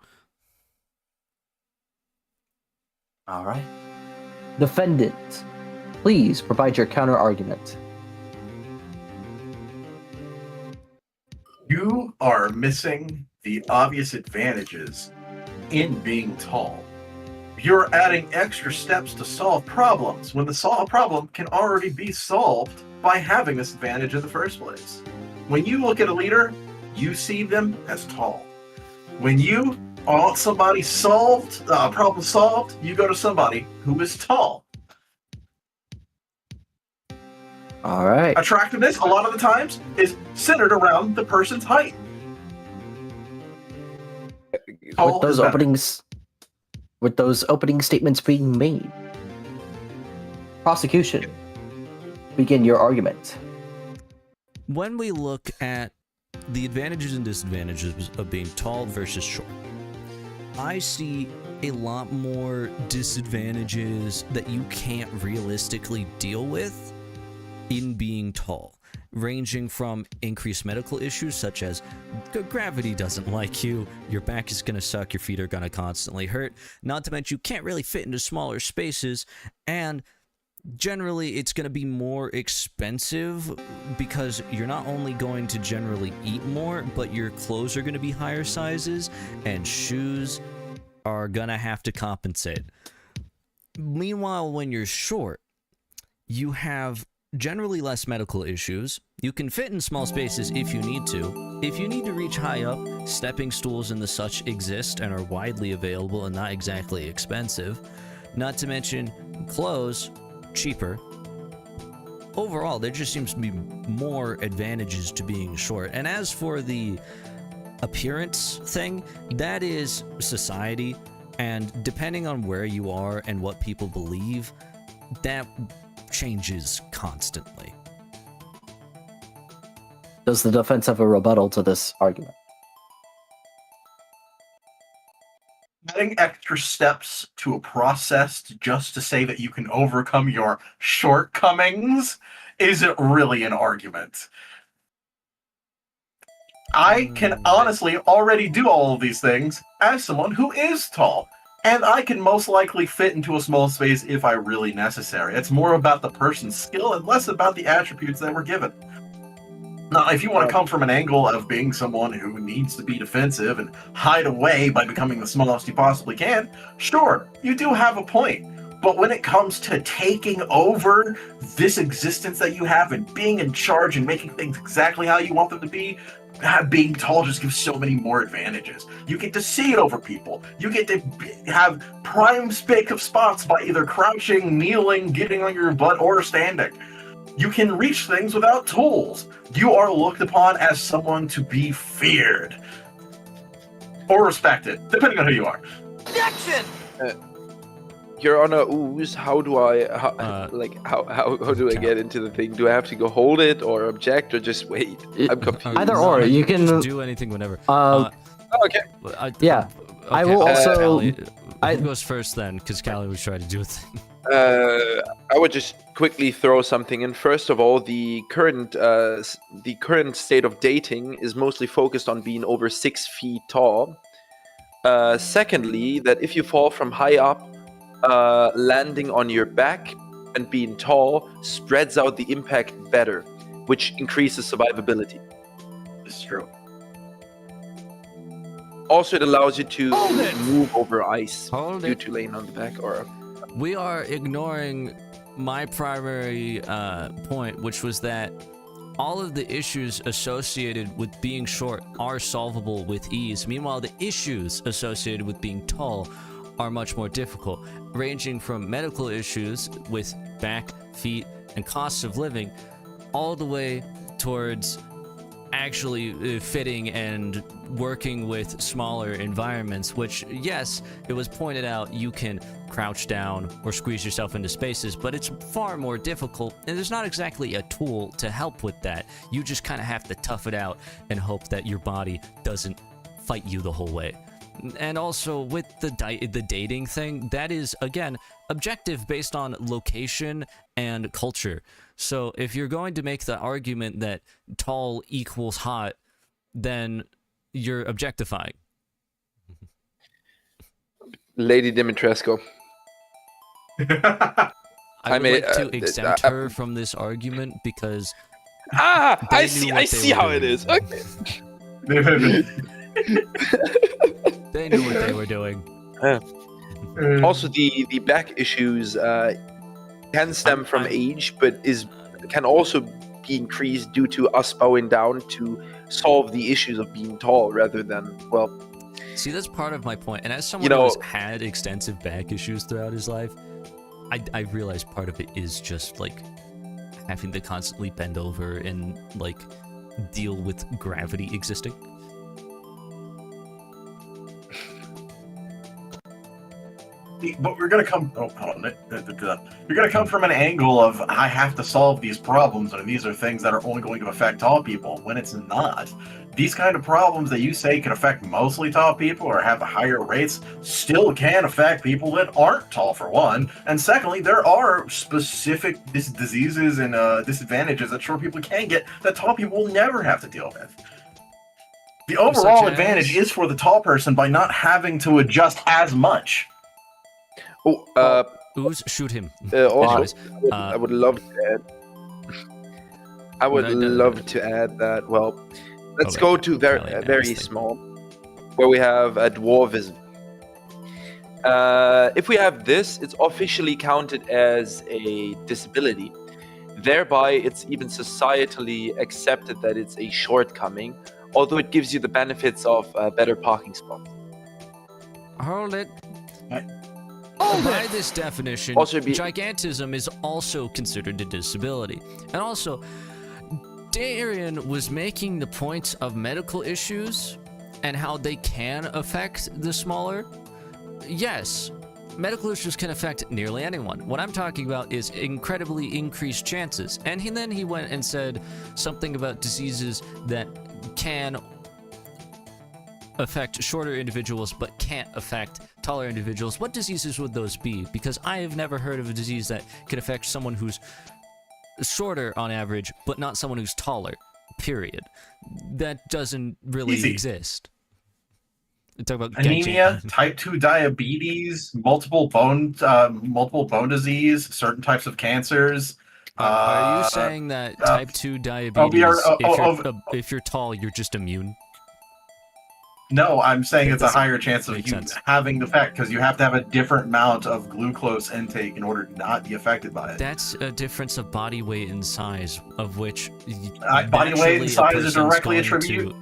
All right. Defendant, please provide your counter argument. You are missing the obvious advantages in being tall. You're adding extra steps to solve problems when the problem can already be solved by having this advantage in the first place. When you look at a leader, you see them as tall. When you want somebody solved, problem solved, you go to somebody who is tall. All right. Attractiveness, a lot of the times, is centered around the person's height. Tall is better. With those opening statements being made, prosecution, begin your argument. When we look at the advantages and disadvantages of being tall versus short, I see a lot more disadvantages that you can't realistically deal with in being tall, ranging from increased medical issues such as gravity doesn't like you, your back is going to suck, your feet are going to constantly hurt, not to mention you can't really fit into smaller spaces, and generally it's going to be more expensive because you're not only going to generally eat more, but your clothes are going to be higher sizes and shoes are going to have to compensate. Meanwhile, when you're short, you have generally less medical issues. You can fit in small spaces if you need to. If you need to reach high up, stepping stools and the such exist and are widely available and not exactly expensive. Not to mention clothes, cheaper. Overall, there just seems to be more advantages to being short. And as for the appearance thing, that is society, and depending on where you are and what people believe, that changes constantly. Does the defense have a rebuttal to this argument? Adding extra steps to a process just to say that you can overcome your shortcomings isn't really an argument. I can honestly already do all of these things as someone who is tall, and I can most likely fit into a small space if I really necessary. It's more about the person's skill and less about the attributes that were given. Now, if you want to come from an angle of being someone who needs to be defensive and hide away by becoming the smallest you possibly can, sure, you do have a point. But when it comes to taking over this existence that you have and being in charge and making things exactly how you want them to be, being tall just gives so many more advantages. You get to see it over people. You get to have prime pick of spots by either crouching, kneeling, getting on your butt, or standing. You can reach things without tools. You are looked upon as someone to be feared. Or respected, depending on who you are. Objection! Your Honor, Ooze, how do I get into the thing? Do I have to go hold it or object or just wait? I'm confused. Either or, you can do anything whenever. Okay. Yeah. I will also. Who goes first then? Because Callie was trying to do a thing. I would just quickly throw something in. First of all, the current state of dating is mostly focused on being over 6 feet tall. Secondly, that if you fall from high up, landing on your back and being tall spreads out the impact better, which increases survivability. It's true. Also, it allows you to Hold it! move over ice Hold due it. to laying on the back. Or We are ignoring my primary point, which was that all of the issues associated with being short are solvable with ease. Meanwhile, the issues associated with being tall are much more difficult, ranging from medical issues with back, feet, and costs of living, all the way towards actually fitting and working with smaller environments, which, yes, it was pointed out you can crouch down or squeeze yourself into spaces, but it's far more difficult, and there's not exactly a tool to help with that. You just kind of have to tough it out and hope that your body doesn't fight you the whole way. And also with the dating thing, that is, again, objective based on location and culture. So if you're going to make the argument that tall equals hot, then you're objectifying. Lady Dimitrescu. I would mean, like to exempt her from this argument because I they see. knew what I they see were how it doing. is. Okay. They knew what they were doing. Also, the back issues can stem from age, but can also be increased due to us bowing down to solve the issues of being tall, rather than, well. See, that's part of my point. And as someone who's had extensive back issues throughout his life, I realize part of it is just like having to constantly bend over and like deal with gravity existing. But we're gonna come. Oh, hold on. You're gonna come from an angle of I have to solve these problems, and these are things that are only going to affect tall people. When it's not, these kind of problems that you say can affect mostly tall people or have higher rates still can affect people that aren't tall, for one. And secondly, there are specific diseases and disadvantages that short people can get that tall people will never have to deal with. The overall advantage is for the tall person by not having to adjust as much. Ooze, shoot him. Also, Anyways, I would love to add. I would love to add that. Well, let's go to very small, where we have a dwarvism. If we have this, it's officially counted as a disability. Thereby, it's even societally accepted that it's a shortcoming, although it gives you the benefits of better parking spots. Hold it. By this definition, gigantism is also considered a disability. And also, Darian was making the points of medical issues and how they can affect the smaller. Yes, medical issues can affect nearly anyone. What I'm talking about is incredibly increased chances. And then he went and said something about diseases that can affect shorter individuals but can't affect taller individuals. What diseases would those be? Because I have never heard of a disease that can affect someone who's shorter on average but not someone who's taller, period. That doesn't really exist. Talk about anemia, type 2 diabetes, multiple bone disease, certain types of cancers. Are you saying that type 2 diabetes, if you're tall, you're just immune? No, I'm saying it's a higher chance of you having the effect because you have to have a different amount of glucose intake in order to not be affected by it. That's a difference of body weight and size, of which body weight and size is directly attributed.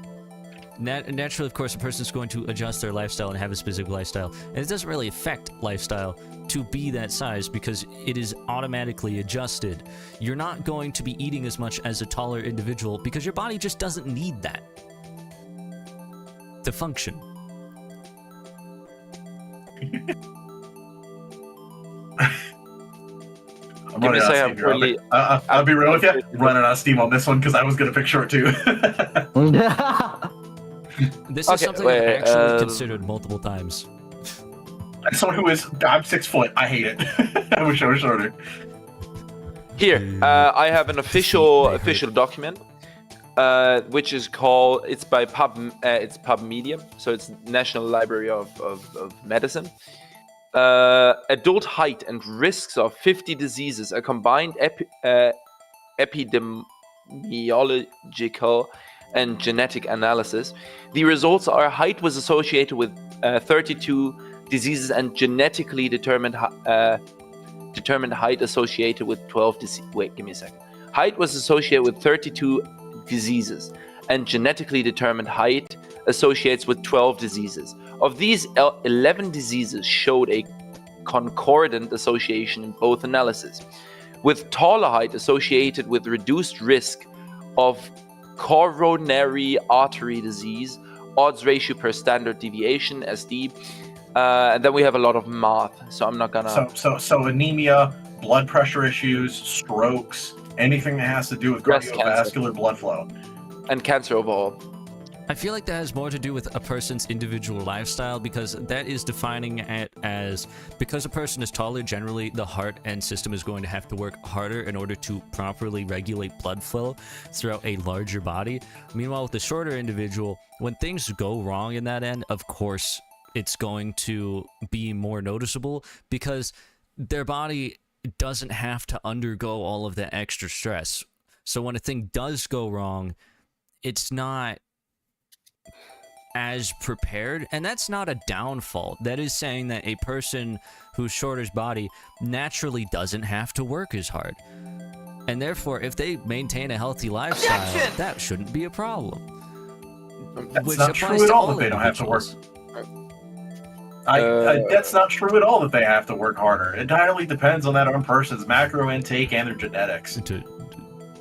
Naturally, of course, a person's going to adjust their lifestyle and have a specific lifestyle, and it doesn't really affect lifestyle to be that size because it is automatically adjusted. You're not going to be eating as much as a taller individual because your body just doesn't need that to function. I'll be real with you. Running out of steam on this one because I was gonna pick short too. This is something I've actually considered multiple times. As someone I'm 6 foot. I hate it. I wish I was shorter. Here, I have an official document. Which is called, it's by PubMedia, so it's National Library of Medicine. Adult height and risks of 50 diseases, a combined epidemiological and genetic analysis. The results are height was associated with 32 diseases and genetically determined determined height associated with 12 diseases. Wait, give me a second. Height was associated with 32 diseases, and genetically determined height associates with 12 diseases. Of these, 11 diseases showed a concordant association in both analyses, with taller height associated with reduced risk of coronary artery disease, odds ratio per standard deviation, SD, and then we have a lot of math, so I'm not gonna... So anemia, blood pressure issues, strokes, anything that has to do with Breast cardiovascular blood flow. And cancer overall. I feel like that has more to do with a person's individual lifestyle, because that is defining it as, because a person is taller, generally the heart and system is going to have to work harder in order to properly regulate blood flow throughout a larger body. Meanwhile, with the shorter individual, when things go wrong in that end, of course, it's going to be more noticeable because their body doesn't have to undergo all of that extra stress. So when a thing does go wrong, it's not as prepared, and that's not a downfall. That is saying that a person who's shorter's body naturally doesn't have to work as hard, and therefore if they maintain a healthy lifestyle, Objection! that shouldn't be a problem. That's not true at all that they don't have to work. That's not true at all that they have to work harder. It entirely depends on that person's macro intake and their genetics.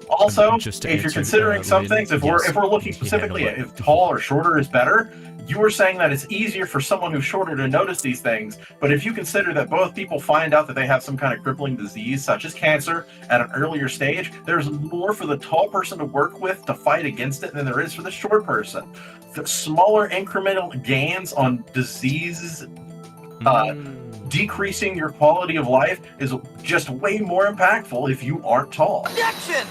Also, Just to if you're answer, considering some Raiden, things, if yes, we're looking he specifically at handled if tall or shorter is better, you were saying that it's easier for someone who's shorter to notice these things. But if you consider that both people find out that they have some kind of crippling disease, such as cancer, at an earlier stage, there's more for the tall person to work with to fight against it than there is for the short person. The smaller incremental gains on diseases decreasing your quality of life is just way more impactful if you aren't tall. Objection!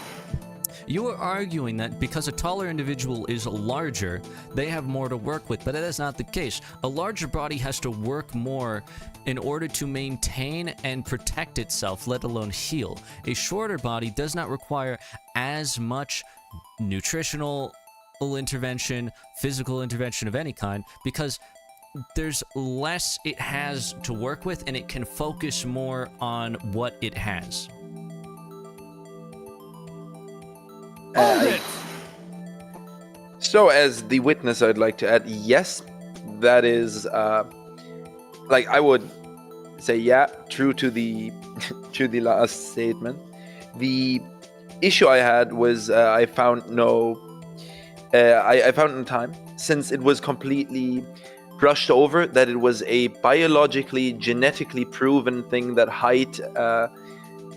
You are arguing that because a taller individual is larger, they have more to work with, but that is not the case. A larger body has to work more in order to maintain and protect itself, let alone heal. A shorter body does not require as much nutritional intervention, physical intervention of any kind, because there's less it has to work with, and it can focus more on what it has. So, as the witness, I'd like to add, yes, that is, like, I would say, yeah, true to the to the last statement. The issue I had was I found no time, since it was completely brushed over, that it was a biologically, genetically proven thing that height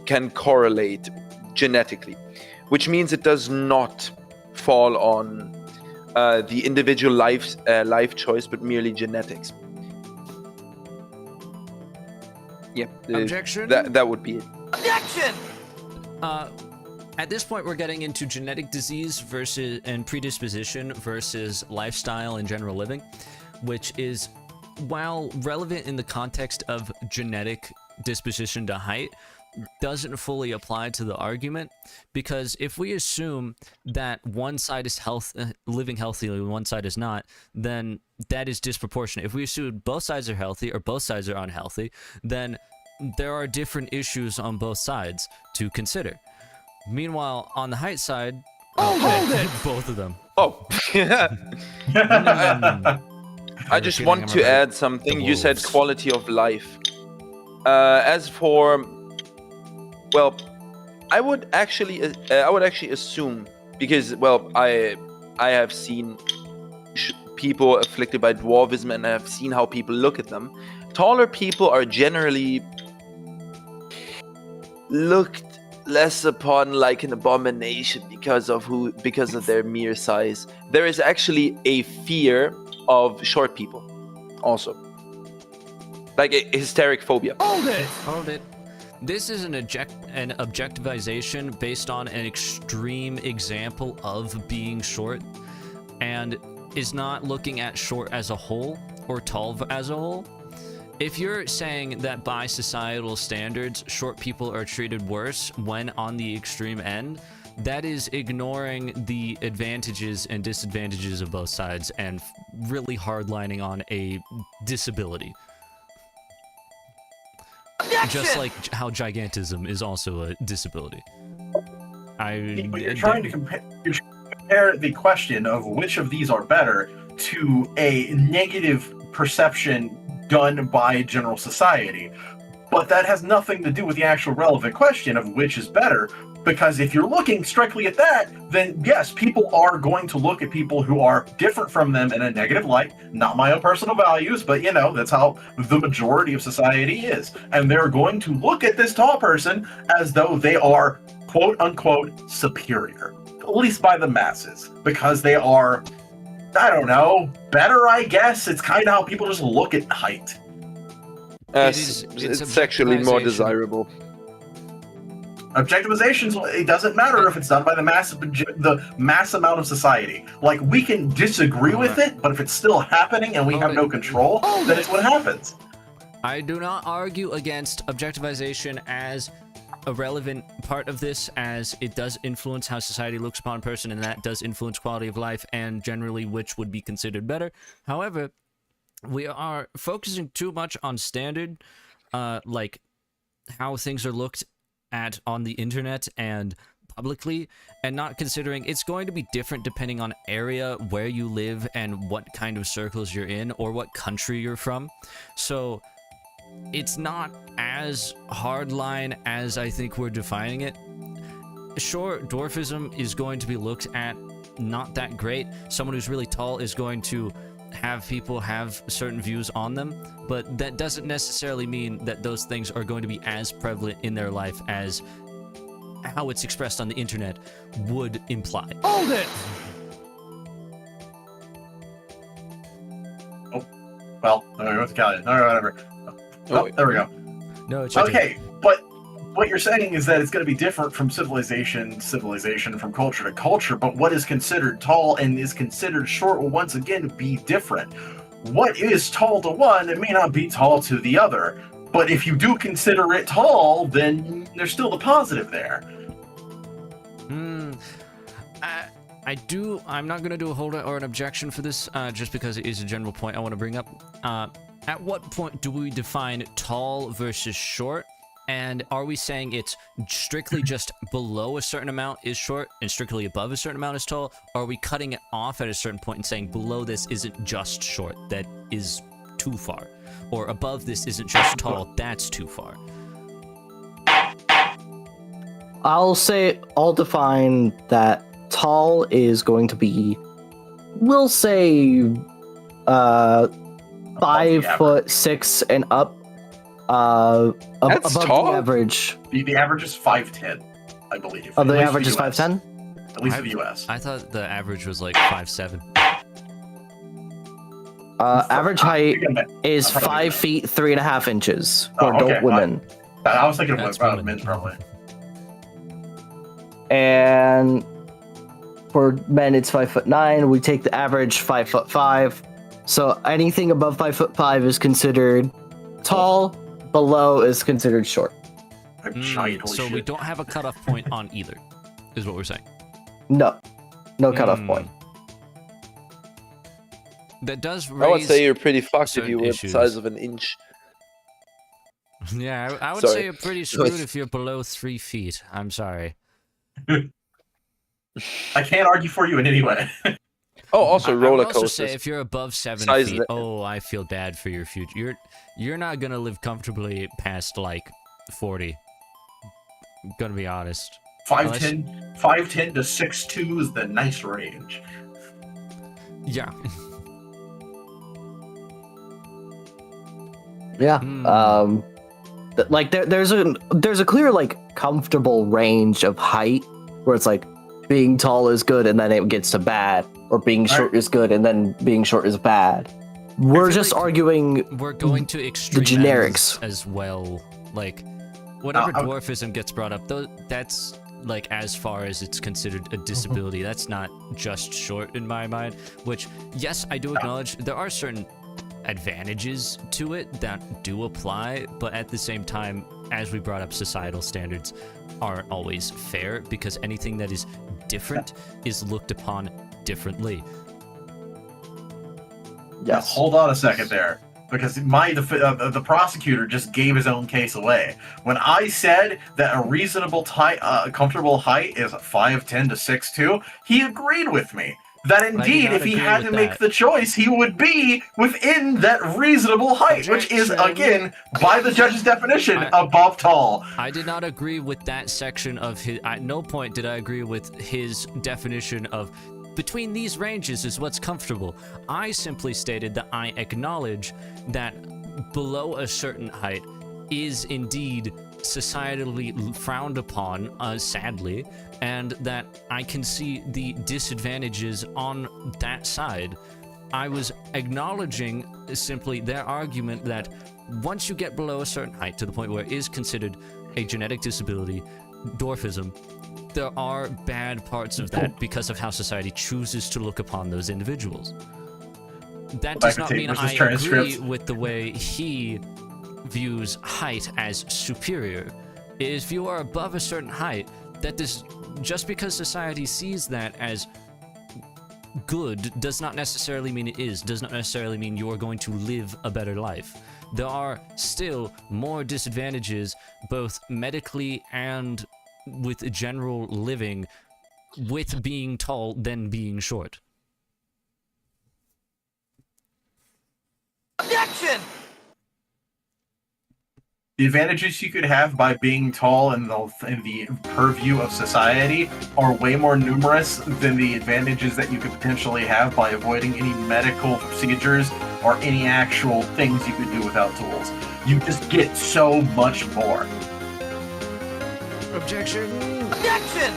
can correlate genetically, which means it does not fall on the individual life choice, but merely genetics. Yeah. Objection? That would be it. Objection! At this point, we're getting into genetic disease versus and predisposition versus lifestyle and general living, which is, while relevant in the context of genetic disposition to height, doesn't fully apply to the argument, because if we assume that one side is living healthily and one side is not, then that is disproportionate. If we assume both sides are healthy or both sides are unhealthy, then there are different issues on both sides to consider. Meanwhile, on the height side, Hold it! both of them. Oh. I just want to add something. You said wolves. quality of life. As for, well, I would actually assume, because, well, I have seen people afflicted by dwarvism, and I have seen how people look at them. Taller people are generally looked less upon like an abomination because of their mere size. There is actually a fear of short people, also, like a hysteric phobia. Hold it. This is an objectivization based on an extreme example of being short, and is not looking at short as a whole or tall as a whole. If you're saying that by societal standards, short people are treated worse when on the extreme end, that is ignoring the advantages and disadvantages of both sides and really hardlining on a disability. just like how gigantism is also a disability. But you're trying to compare the question of which of these are better to a negative perception done by general society. But that has nothing to do with the actual relevant question of which is better. Because if you're looking strictly at that, then yes, people are going to look at people who are different from them in a negative light. Not my own personal values, but that's how the majority of society is. And they're going to look at this tall person as though they are quote unquote superior, at least by the masses, because they are, I don't know, better, I guess. It's kind of how people just look at height. It's sexually more objectification. desirable. Objectivization, it doesn't matter if it's done by the mass amount of society. Like, we can disagree with it, but if it's still happening and we have no control, then it's what happens. I do not argue against objectivization as a relevant part of this, as it does influence how society looks upon a person, and that does influence quality of life and generally which would be considered better. However, we are focusing too much on standard, like how things are looked at on the internet and publicly, and not considering it's going to be different depending on area where you live and what kind of circles you're in or what country you're from. So it's not as hardline as I think we're defining it. Sure, dwarfism is going to be looked at not that great. Someone who's really tall is going to have people have certain views on them, but that doesn't necessarily mean that those things are going to be as prevalent in their life as how it's expressed on the internet would imply. Hold it! Oh, well, I went to Cali. All right, whatever. Oh, there we go. No, it's okay. But what you're saying is that it's going to be different from civilization, from culture to culture, but what is considered tall and is considered short will once again be different. What is tall to one, it may not be tall to the other, but if you do consider it tall, then there's still the positive there. I'm not going to do a hold or an objection for this, just because it is a general point I want to bring up. At what point do we define tall versus short? And are we saying it's strictly just below a certain amount is short and strictly above a certain amount is tall? Or are we cutting it off at a certain point and saying below this isn't just short, that is too far? Or above this isn't just tall, that's too far? I'll define that tall is going to be, we'll say, 5'6" and up. That's above tall? the average. The average is 5'10", I believe. Oh, the At least average is the US. 5'10"? At least in the US. I thought the average was like 5'7". Average height Again, is I'm probably 5 feet 3.5 inches Oh, for adult okay, women. I was thinking That's of women. men's probably. And for men, it's 5'9". We take the average 5'5". So anything above 5'5" is considered tall. Below is considered short. I'm giant, holy So shit. we don't have a cutoff point on either, is what we're saying. No cutoff point. That does raise... I would say you're pretty fucked if certain you were the issues. size of an inch. Yeah, I would Sorry. say you're pretty screwed if you're below 3 feet. I'm sorry. I can't argue for you in any way. Oh, also I would roller also coasters. say if you're above 7 Size feet, that- oh, I feel bad for your future. You're not gonna live comfortably past like 40. I'm gonna be honest. 5'10" to 6'2" is the nice range. Yeah. Yeah. Hmm. Like there's a clear like comfortable range of height where it's like being tall is good and then it gets to bad, or being short is good and then being short is bad. We're feel just like arguing We're going to extreme generics. ends as well. Like, whenever I- dwarfism gets brought up, that's like as far as it's considered a disability. That's not just short in my mind. Which, yes, I do acknowledge there are certain advantages to it that do apply, but at the same time, as we brought up, societal standards aren't always fair because anything that is different is looked upon differently. Now, yes. hold on a second there. because the prosecutor just gave his own case away. When I said that a reasonable comfortable height is 5'10" to 6'2", he agreed with me. That indeed, not if he agree had with to make that. the choice, he would be within that reasonable height, which is, again, by the judge's definition, above tall. I did not agree with that section of his. At no point did I agree with his definition of between these ranges is what's comfortable. I simply stated that I acknowledge that below a certain height is indeed societally frowned upon, sadly, and that I can see the disadvantages on that side. I was acknowledging simply their argument that once you get below a certain height to the point where it is considered a genetic disability, dwarfism, there are bad parts of that because of how society chooses to look upon those individuals. That does not mean I agree with the way he views height as superior. If you are above a certain height, that is just because society sees that as good does not necessarily mean it is, does not necessarily mean you are going to live a better life. There are still more disadvantages, both medically and with general living, with being tall than being short. Objection! The advantages you could have by being tall in the purview of society are way more numerous than the advantages that you could potentially have by avoiding any medical procedures or any actual things you could do without tools. You just get so much more. Objection! Objection!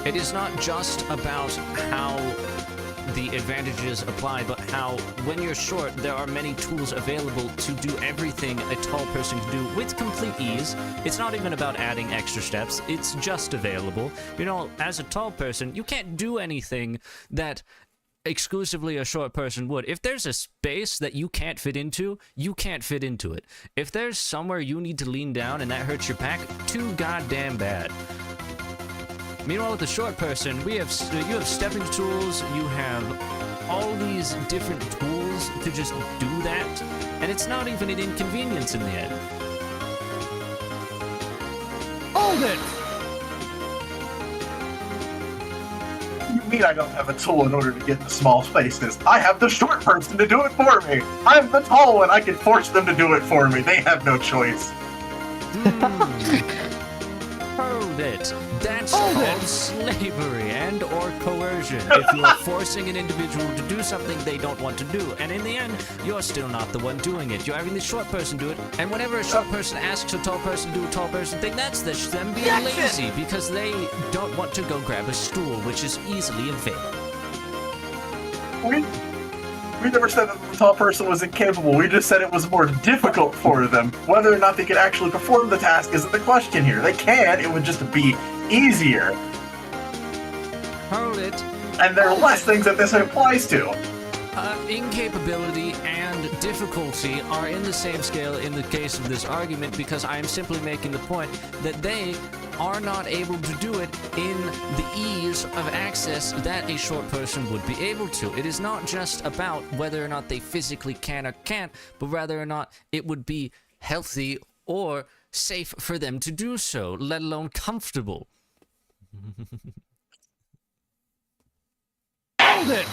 It is not just about how the advantages apply, but how when you're short, there are many tools available to do everything a tall person can do with complete ease. It's not even about adding extra steps, it's just available. You know, as a tall person, you can't do anything that exclusively a short person would. If there's a space that you can't fit into, you can't fit into it. If there's somewhere you need to lean down and that hurts your back, too goddamn bad. Meanwhile, with the short person, you have stepping tools, you have all these different tools to just do that, and it's not even an inconvenience in the end. Hold it! You mean I don't have a tool in order to get into small spaces? I have the short person to do it for me. I'm the tall one. I can force them to do it for me. They have no choice. Hold it. That's called slavery and or coercion. If you are forcing an individual to do something they don't want to do, and in the end, you're still not the one doing it. You're having the short person do it, and whenever a short person asks a tall person to do a tall person thing, that's them being lazy because they don't want to go grab a stool, which is easily available. We never said that the tall person was incapable. We just said it was more difficult for them. Whether or not they could actually perform the task isn't the question here. They can. It would just be easier. Hold it. And there are less things that this applies to. Incapability and difficulty are in the same scale in the case of this argument because I am simply making the point that they are not able to do it in the ease of access that a short person would be able to. It is not just about whether or not they physically can or can't, but whether or not it would be healthy or safe for them to do so, let alone comfortable. Hold it!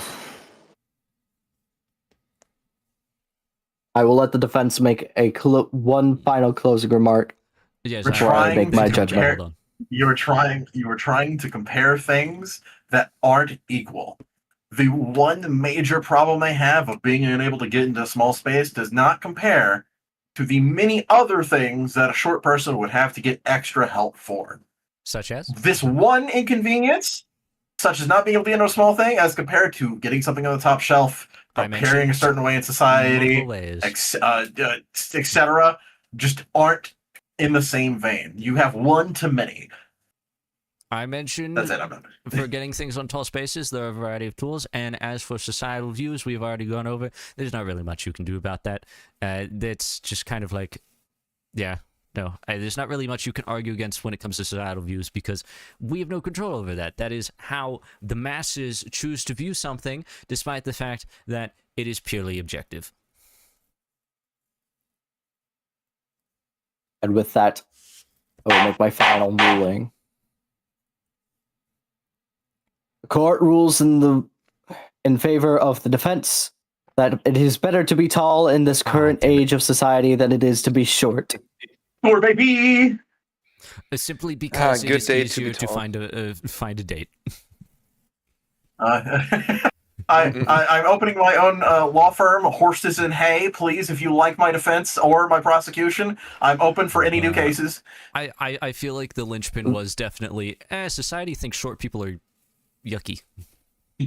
I will let the defense make a one final closing remark. Yes, We're before I make my judgment. Hold on. You were trying to compare things that aren't equal. The one major problem they have of being unable to get into a small space does not compare to the many other things that a short person would have to get extra help for. Such as? This one inconvenience, such as not being able to get into a small thing, as compared to getting something on the top shelf, appearing a certain way in society, etc., just aren't in the same vein. You have one to many. I mentioned That's it. I'm done. for getting things on tall spaces, there are a variety of tools, and as for societal views, we've already gone over. There's not really much you can do about that. That's just kind of like, yeah, no. There's not really much you can argue against when it comes to societal views because we have no control over that. That is how the masses choose to view something, despite the fact that it is purely objective. And with that, I will make my final ruling. The court rules in favor of the defense that it is better to be tall in this current damn it. age of society than it is to be short. Or baby. Simply because it good is date to be easier to tall. find a date. I'm opening my own law firm, Horses and Hay. Please, if you like my defense or my prosecution, I'm open for any new cases. I feel like the linchpin was definitely society thinks short people are yucky.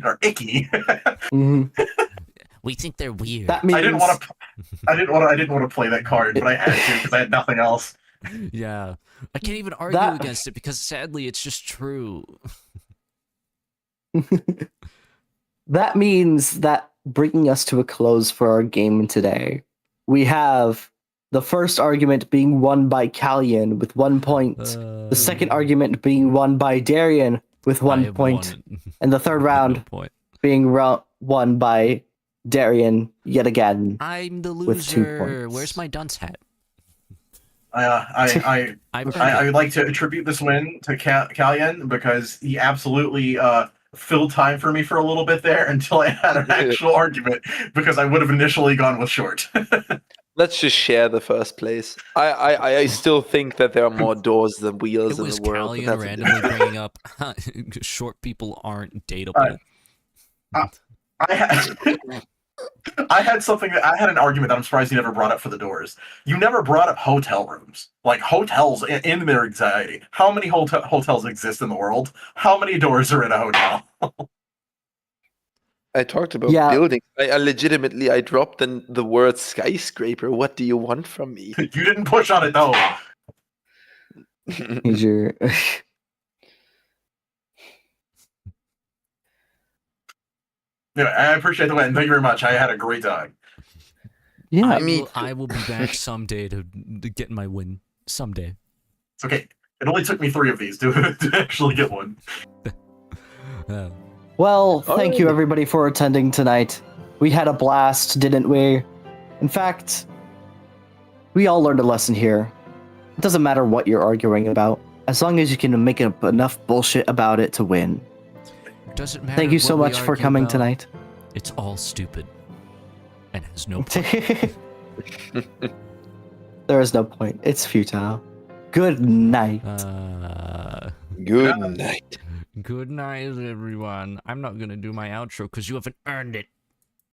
Or icky. Mhm. We think they're weird. That means I didn't want to play that card, but I had to because I had nothing else. Yeah. I can't even argue That- against it because sadly it's just true. that means that bringing us to a close for our game today, we have the first argument being won by Callian with 1 point, the second argument being won by Darian with I 1 have point, won and the third at no round point. being won by Darian yet again. I'm the with 2 loser. points. Where's my dunce hat? I would like to attribute this win to Callian because he absolutely filled time for me for a little bit there until I had an actual argument because I would have initially gone with short. Let's just share the first place. I still think that there are more doors than wheels It in was the world. but Callian that's a randomly different- bringing up short people aren't dateable. I had I had something that I had an argument that I'm surprised you never brought up for the doors. You never brought up hotel rooms, like hotels in their anxiety. How many hotels exist in the world? How many doors are in a hotel? I talked about Yeah. buildings. I legitimately I dropped the word skyscraper. What do you want from me? You didn't push on it though. Here's your Anyway, I appreciate the win. Thank you very much. I had a great time. yeah. I will be back someday to get my win. Someday. It's okay. It only took me 3 of these to actually get one. Uh, Well, thank you everybody for attending tonight. We had a blast, didn't we? In fact, we all learned a lesson here. It doesn't matter what you're arguing about, as long as you can make up enough bullshit about it to win. doesn't matter. Thank you so what we much for argue coming about, tonight. It's all stupid and has no point. There is no point. It's futile. Good night. Good night. Good night, everyone. I'm not gonna do my outro because you haven't earned it.